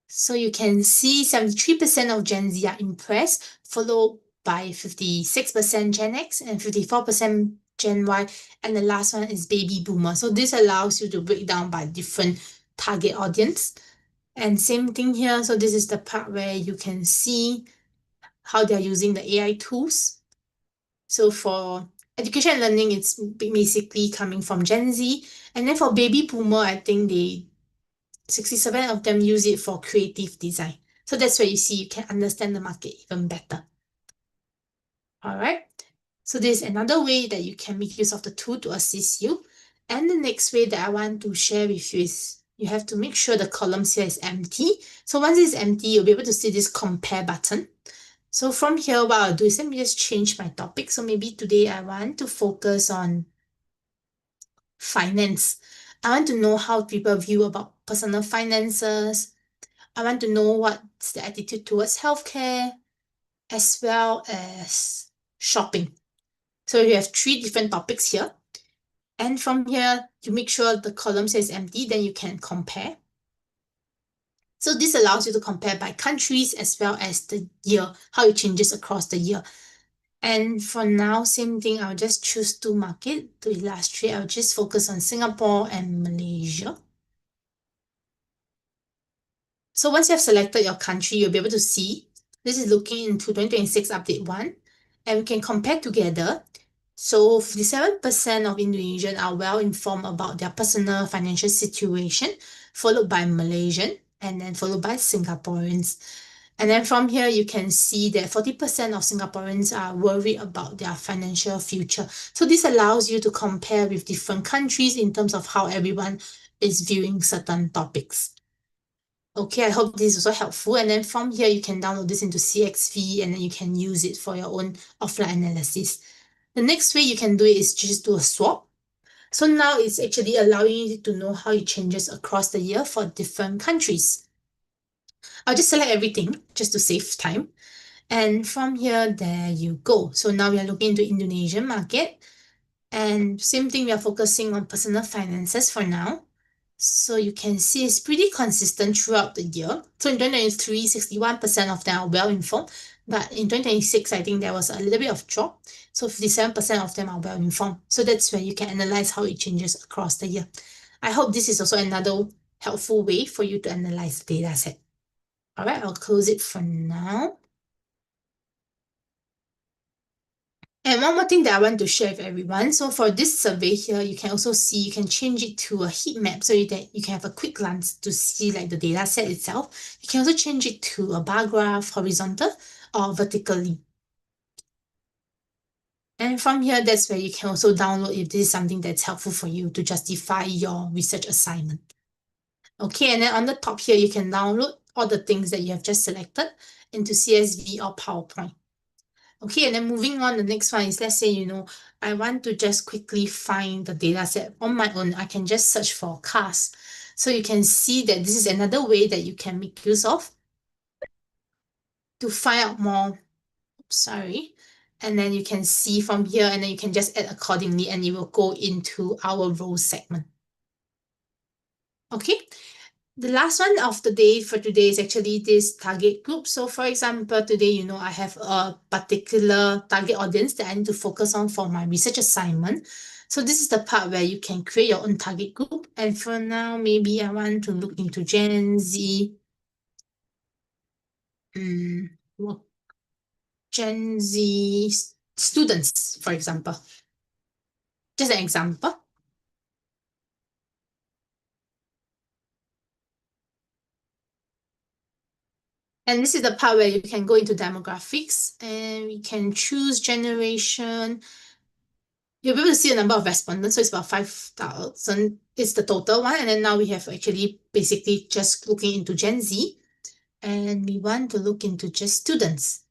So you can see 73% of Gen Z are impressed, followed by 56% Gen X and 54% Gen Y, and the last one is baby boomer. So this allows you to break down by different target audience. And same thing here. So this is the part where you can see how they're using the AI tools. So for education and learning, it's basically coming from Gen Z. And then for baby boomer, I think 67 of them use it for creative design. So that's where you see you can understand the market even better. All right. So this is another way that you can make use of the tool to assist you. And the next way that I want to share with you is you have to make sure the columns here is empty. So once it's empty, you'll be able to see this compare button. So from here, what I'll do is let me just change my topic. So maybe today I want to focus on finance. I want to know how people view about personal finances. I want to know what's the attitude towards healthcare, as well as shopping. So you have 3 different topics here. And from here, you make sure the column says empty, then you can compare. So this allows you to compare by countries as well as the year, how it changes across the year. And for now, same thing, I'll just choose 2 markets to illustrate. I'll just focus on Singapore and Malaysia. So once you have selected your country, you'll be able to see, this is looking into 2026 update 1, and we can compare together. So 57% of Indonesians are well informed about their personal financial situation, followed by Malaysian, and then followed by Singaporeans. And then from here, you can see that 40% of Singaporeans are worried about their financial future. So this allows you to compare with different countries in terms of how everyone is viewing certain topics. Okay, I hope this is also helpful. And then from here, you can download this into CXV and then you can use it for your own offline analysis. The next way you can do it is just do a swap. So now it's actually allowing you to know how it changes across the year for different countries. I'll just select everything just to save time. And from here, there you go. So now we are looking into Indonesian market. And same thing, we are focusing on personal finances for now. So you can see it's pretty consistent throughout the year. So in 2023, 61% of them are well-informed. But in 2026, I think there was a little bit of drop. So 57% of them are well-informed. So that's where you can analyze how it changes across the year. I hope this is also another helpful way for you to analyze the data set. All right, I'll close it for now. And one more thing that I want to share with everyone. So for this survey here, you can also see, you can change it to a heat map so that you can have a quick glance to see like the data set itself. You can also change it to a bar graph, horizontal or vertically. And from here, that's where you can also download if this is something that's helpful for you to justify your research assignment. Okay, and then on the top here, you can download all the things that you have just selected into CSV or PowerPoint. Okay, and then moving on, the next one is, let's say, I want to just quickly find the data set on my own. I can just search for cars. So you can see that this is another way that you can make use of to find out more. Sorry. And then you can see from here, and then you can just add accordingly, and it will go into our row segment. Okay. The last one of the day for today is actually this target group. So for example, today, I have a particular target audience that I need to focus on for my research assignment. So this is the part where you can create your own target group. And for now, maybe I want to look into Gen Z. Gen Z students, for example. Just an example. And this is the part where you can go into demographics and we can choose generation. You'll be able to see the number of respondents. So it's about 5,000. It's the total one. And then now we have actually basically just looking into Gen Z. And we want to look into just students.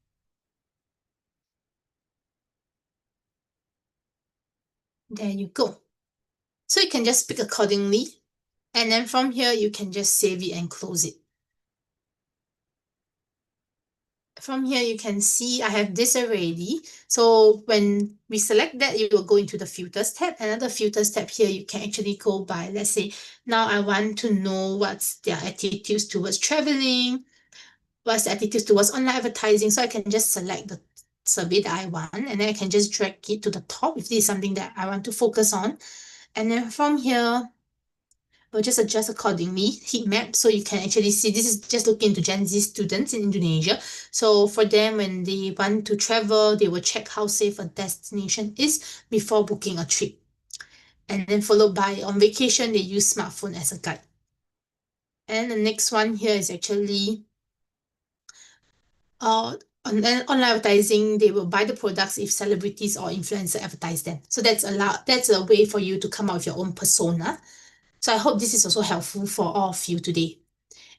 There you go. So you can just pick accordingly. And then from here, you can just save it and close it. From here, you can see I have this already. So when we select that, you will go into the filters tab. Another filters tab here, you can actually go by, let's say, now I want to know what's their attitudes towards traveling, what's the attitudes towards online advertising. So I can just select the survey that I want, and then I can just drag it to the top if this is something that I want to focus on. And then from here, we'll just adjust accordingly, heat map, so you can actually see this is just looking into Gen Z students in Indonesia. So for them, when they want to travel, they will check how safe a destination is before booking a trip. And then followed by on vacation, they use smartphone as a guide. And the next one here is actually on online advertising, they will buy the products if celebrities or influencers advertise them. So that's a way for you to come up with your own persona. So I hope this is also helpful for all of you today.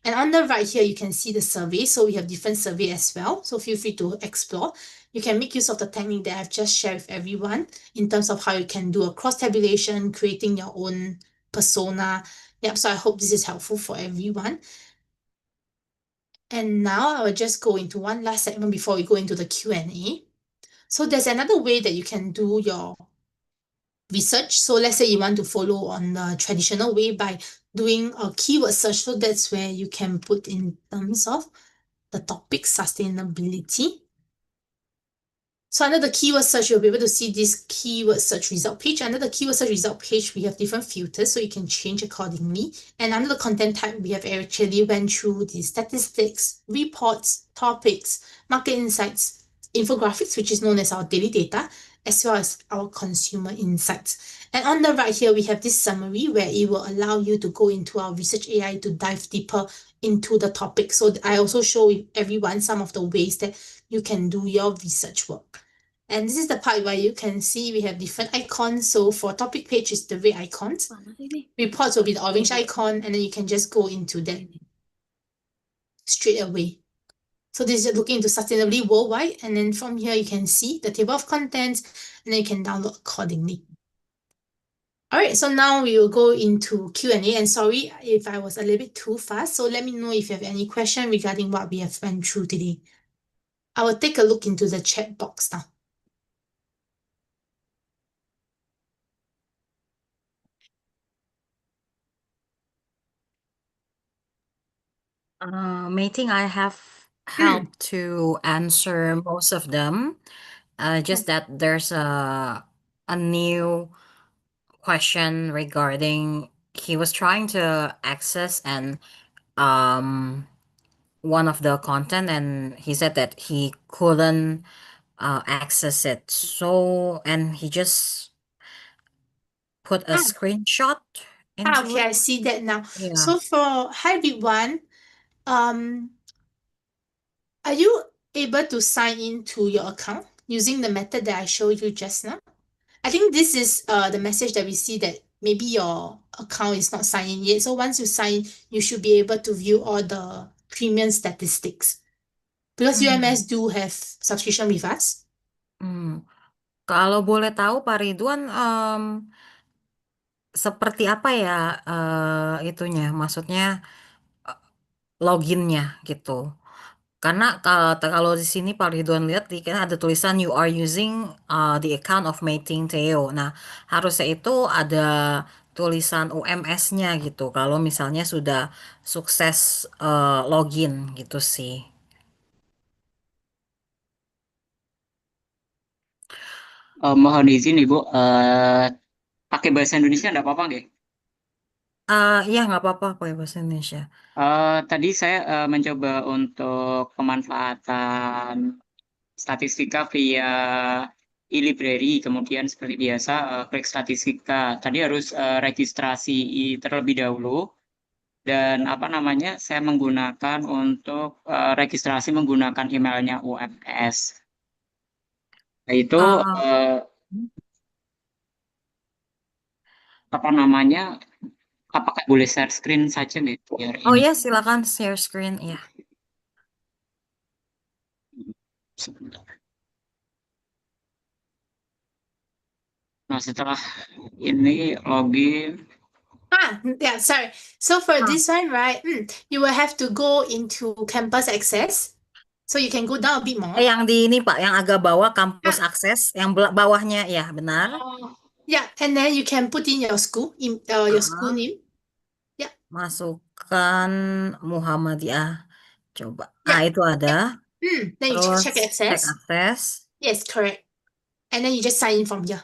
And on the right here, you can see the survey. So we have different survey as well. So feel free to explore. You can make use of the technique that I've just shared with everyone in terms of how you can do a cross-tabulation, creating your own persona. Yep, so I hope this is helpful for everyone. And now I will just go into one last segment before we go into the Q&A. So there's another way that you can do your research. So let's say you want to follow on the traditional way by doing a keyword search. So that's where you can put in terms of the topic sustainability. So under the keyword search, you'll be able to see this keyword search result page. Under the keyword search result page, we have different filters, so you can change accordingly. And under the content type, we have actually went through the statistics, reports, topics, market insights, infographics, which is known as our daily data, as well as our consumer insights. And on the right here, we have this summary where it will allow you to go into our research AI to dive deeper into the topic. So I also show everyone some of the ways that you can do your research work. And this is the part where you can see we have different icons. So for topic page is the red icons. Reports will be the orange icon, and then you can just go into that straight away. So this is looking into sustainably worldwide, and then from here you can see the table of contents, and then you can download accordingly. All right, so now we will go into Q&A, and sorry if I was a little bit too fast, so let me know if you have any question regarding what we have went through today. I will take a look into the chat box now. Meeting, I have helped to answer most of them. Just that there's a new question regarding he was trying to access and one of the content, and he said that he couldn't access it. So, and he just put a screenshot into Okay, I it. see that now. Yeah. So for hi everyone, are you able to sign in to your account using the method that I showed you just now? I think this is the message that we see that maybe your account is not signed in yet. So once you sign, you should be able to view all the premium statistics. Because UMS do have subscription with us. Kalau boleh tahu Pak Ridwan, seperti apa ya itunya, maksudnya loginnya gitu. Karena kalau di sini Pak Ridwan lihat kan ada tulisan you are using the account of Meeting Theo. Nah, harusnya itu ada tulisan UMS-nya gitu. Kalau misalnya sudah sukses login gitu sih. Mohon izin Ibu, pakai bahasa Indonesia nggak apa-apa nggak? Iya nggak apa-apa pakai bahasa Indonesia. Tadi saya mencoba untuk pemanfaatan statistika via e-library, kemudian seperti biasa klik statistika. Tadi harus registrasi terlebih dahulu, dan apa namanya, saya menggunakan untuk registrasi menggunakan emailnya UMS. Nah, itu apa namanya? Apakah boleh share screen saja nih? Biar Oh ini. ya, silakan share screen ya. Sebentar. Nah, setelah ini login. Yeah, sorry. So for this one, right, you will have to go into campus access. So you can go down a bit more. Yang di ini Pak, yang agak bawah kampus akses, yang bawahnya ya benar. Yeah, and then you can put in your school, your school name. Yeah. Masukkan Muhammadiyah. Coba. Itu ada. Then you Terus check access. check access. Yes, correct. And then you just sign in from here.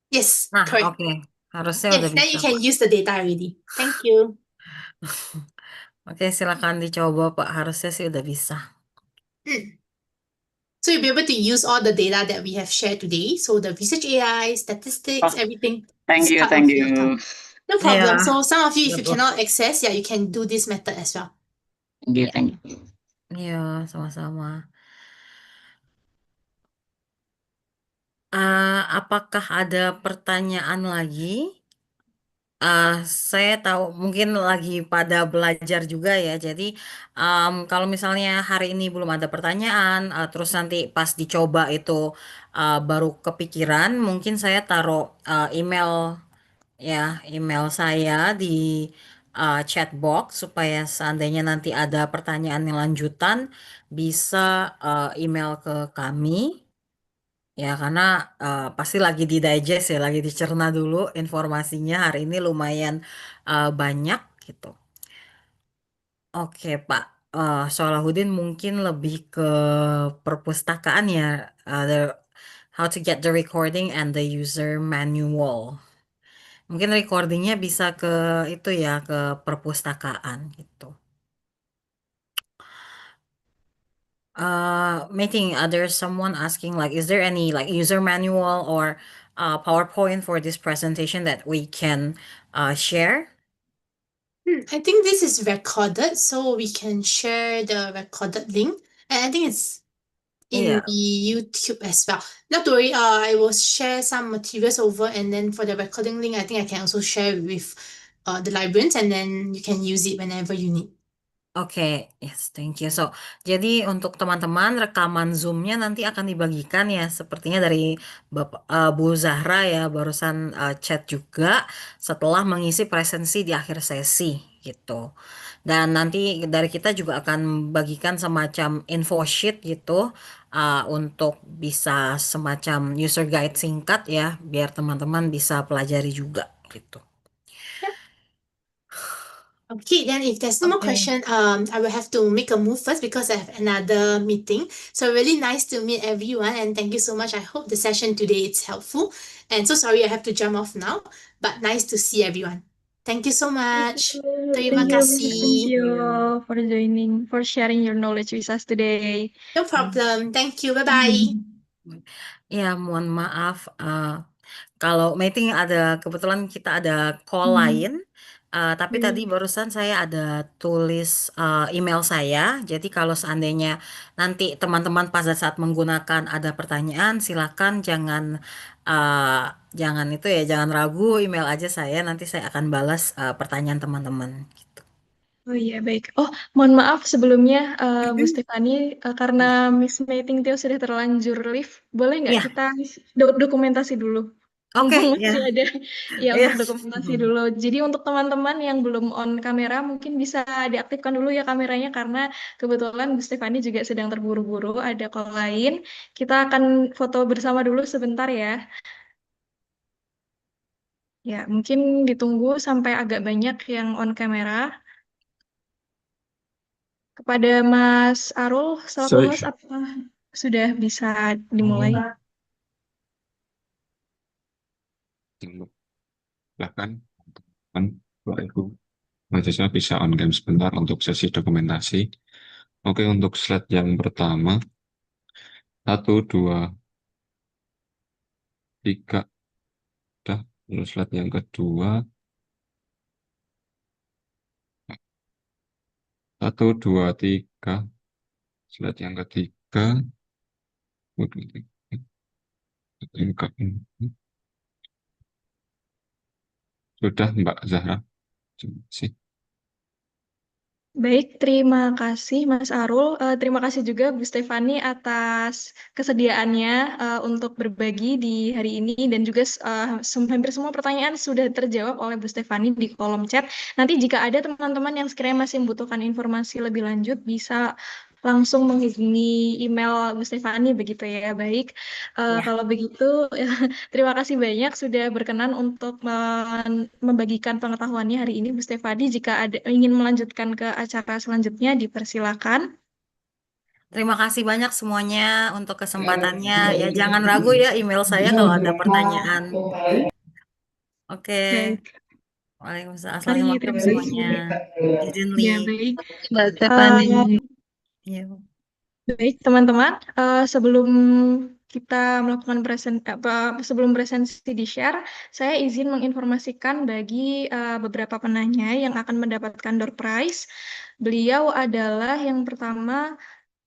Yes, correct. Oke. Harusnya Yes, udah then bisa. you can use the data already. Thank you. Oke, silakan dicoba Pak. Harusnya sih udah bisa. So you'll be able to use all the data that we have shared today. So the research AI, statistics, everything. Thank you, thank you. No problem. Yeah. So some of you, if you Bagus. cannot access, yeah, you can do this method as well. Thank you. Iya, sama-sama. Apakah ada pertanyaan lagi? Saya tahu mungkin lagi pada belajar juga ya. Jadi kalau misalnya hari ini belum ada pertanyaan, terus nanti pas dicoba itu baru kepikiran, mungkin saya taruh email ya, email saya di chat box supaya seandainya nanti ada pertanyaan yang lanjutan bisa email ke kami. Ya, karena pasti lagi di digest ya, lagi dicerna dulu informasinya. Hari ini lumayan banyak gitu. Oke, Pak. Solahuddin mungkin lebih ke perpustakaan ya. How to get the recording and the user manual. Mungkin recordingnya bisa ke itu ya, ke perpustakaan gitu. Meeting, there's someone asking like, is there any like user manual or PowerPoint for this presentation that we can share? I think this is recorded, so we can share the recorded link. And I think it's in Yeah. the YouTube as well. Not to worry, I will share some materials over, and then for the recording link, I think I can also share with the librarians, and then you can use it whenever you need. Oke, yes, thank you. So, jadi untuk teman-teman rekaman Zoom-nya nanti akan dibagikan ya, sepertinya dari Bu Zahra ya, barusan chat juga setelah mengisi presensi di akhir sesi gitu. Dan nanti dari kita juga akan bagikan semacam info sheet gitu untuk bisa semacam user guide singkat ya, biar teman-teman bisa pelajari juga gitu. Okay, then if there's no more question, I will have to make a move first because I have another meeting. So really nice to meet everyone, and thank you so much. I hope the session today is helpful. And so sorry I have to jump off now, but nice to see everyone. Thank you so much. Terima Thank kasih. you for joining, for sharing your knowledge with us today. No problem. Thank you. Bye-bye. Ya, mohon maaf. Kalau meeting kebetulan kita ada call lain. Tapi tadi barusan saya ada tulis email saya. Jadi kalau seandainya nanti teman-teman pada saat menggunakan ada pertanyaan, silakan jangan itu ya, jangan ragu, email aja saya. Nanti saya akan balas pertanyaan teman-teman. Oh iya, baik. Oh, mohon maaf sebelumnya, Bu Stefani, karena Miss Meeting Tio sudah terlanjur live, boleh nggak Ya, kita dokumentasi dulu? oke, Mumpung ya, masih ada, ya ya. untuk dokumentasi dulu. Jadi untuk teman-teman yang belum on kamera, mungkin bisa diaktifkan dulu ya kameranya, karena kebetulan Bu Stefani juga sedang terburu-buru, ada call lain. Kita akan foto bersama dulu sebentar ya. Ya, mungkin ditunggu sampai agak banyak yang on kamera. Kepada Mas Arul, selaku Sorry. host, apa sudah bisa dimulai? Silakan, Bapak Ibu. Mahasiswa bisa on cam sebentar untuk sesi dokumentasi. Oke, untuk slide yang pertama, 1, 2, 3. Udah, lalu slide yang kedua, 1, 2, 3. Slide yang ketiga, sudah Mbak Zahra. Terima kasih. Baik, terima kasih Mas Arul. Terima kasih juga Bu Stefani atas kesediaannya untuk berbagi di hari ini, dan juga hampir semua pertanyaan sudah terjawab oleh Bu Stefani di kolom chat. Nanti jika ada teman-teman yang sekiranya masih membutuhkan informasi lebih lanjut, bisa langsung menghubungi email Bu Stefani begitu ya. Baik, kalau begitu terima kasih banyak sudah berkenan untuk membagikan pengetahuannya hari ini, Bu Stefani. Jika ada ingin melanjutkan ke acara selanjutnya, dipersilakan. Terima kasih banyak semuanya untuk kesempatannya. Ya, jangan ragu ya email saya kalau ada pertanyaan. Oke. Baik. Waalaikumsalam. Mari, Assalamualaikum terima semuanya. kasih. Izin Ya, leave. baik. Mbak Stefani. Iya. Baik, teman-teman, sebelum kita melakukan sebelum presensi di-share, saya izin menginformasikan bagi beberapa penanya yang akan mendapatkan door prize. Beliau adalah yang pertama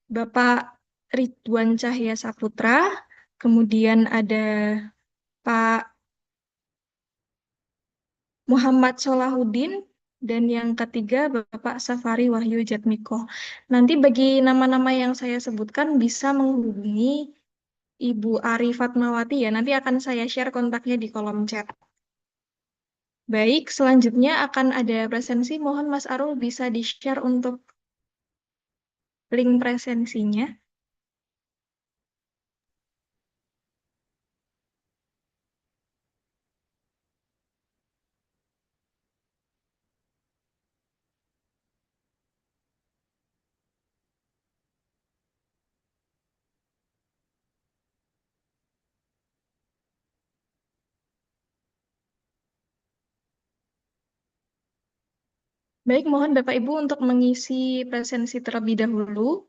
Bapak Ridwan Cahya Saputra, kemudian ada Pak Muhammad Solahuddin, dan yang ketiga Bapak Safari Wahyu Jatmiko. Nanti bagi nama-nama yang saya sebutkan bisa menghubungi Ibu Ari Fatmawati ya. Nanti akan saya share kontaknya di kolom chat. Baik, selanjutnya akan ada presensi. Mohon Mas Arul bisa di-share untuk link presensinya. Baik, mohon Bapak Ibu untuk mengisi presensi terlebih dahulu.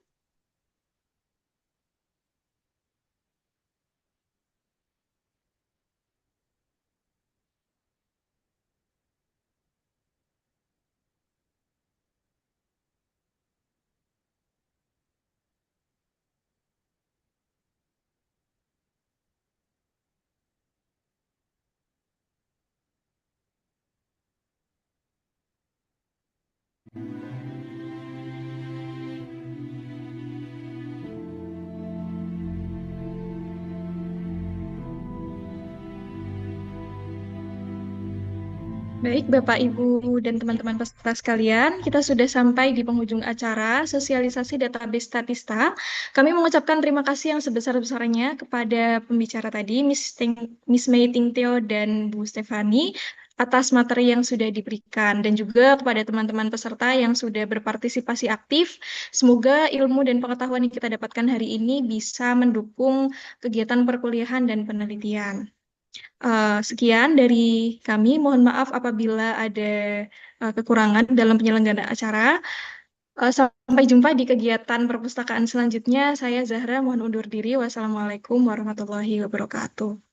Baik, Bapak, Ibu, dan teman-teman peserta sekalian, kita sudah sampai di penghujung acara Sosialisasi Database Statista. Kami mengucapkan terima kasih yang sebesar-besarnya kepada pembicara tadi, Miss Mei Ting Teo dan Bu Stefani, atas materi yang sudah diberikan, dan juga kepada teman-teman peserta yang sudah berpartisipasi aktif. Semoga ilmu dan pengetahuan yang kita dapatkan hari ini bisa mendukung kegiatan perkuliahan dan penelitian. Sekian dari kami. Mohon maaf apabila ada kekurangan dalam penyelenggaraan acara. Sampai jumpa di kegiatan perpustakaan selanjutnya. Saya Zahra, mohon undur diri. Wassalamualaikum warahmatullahi wabarakatuh.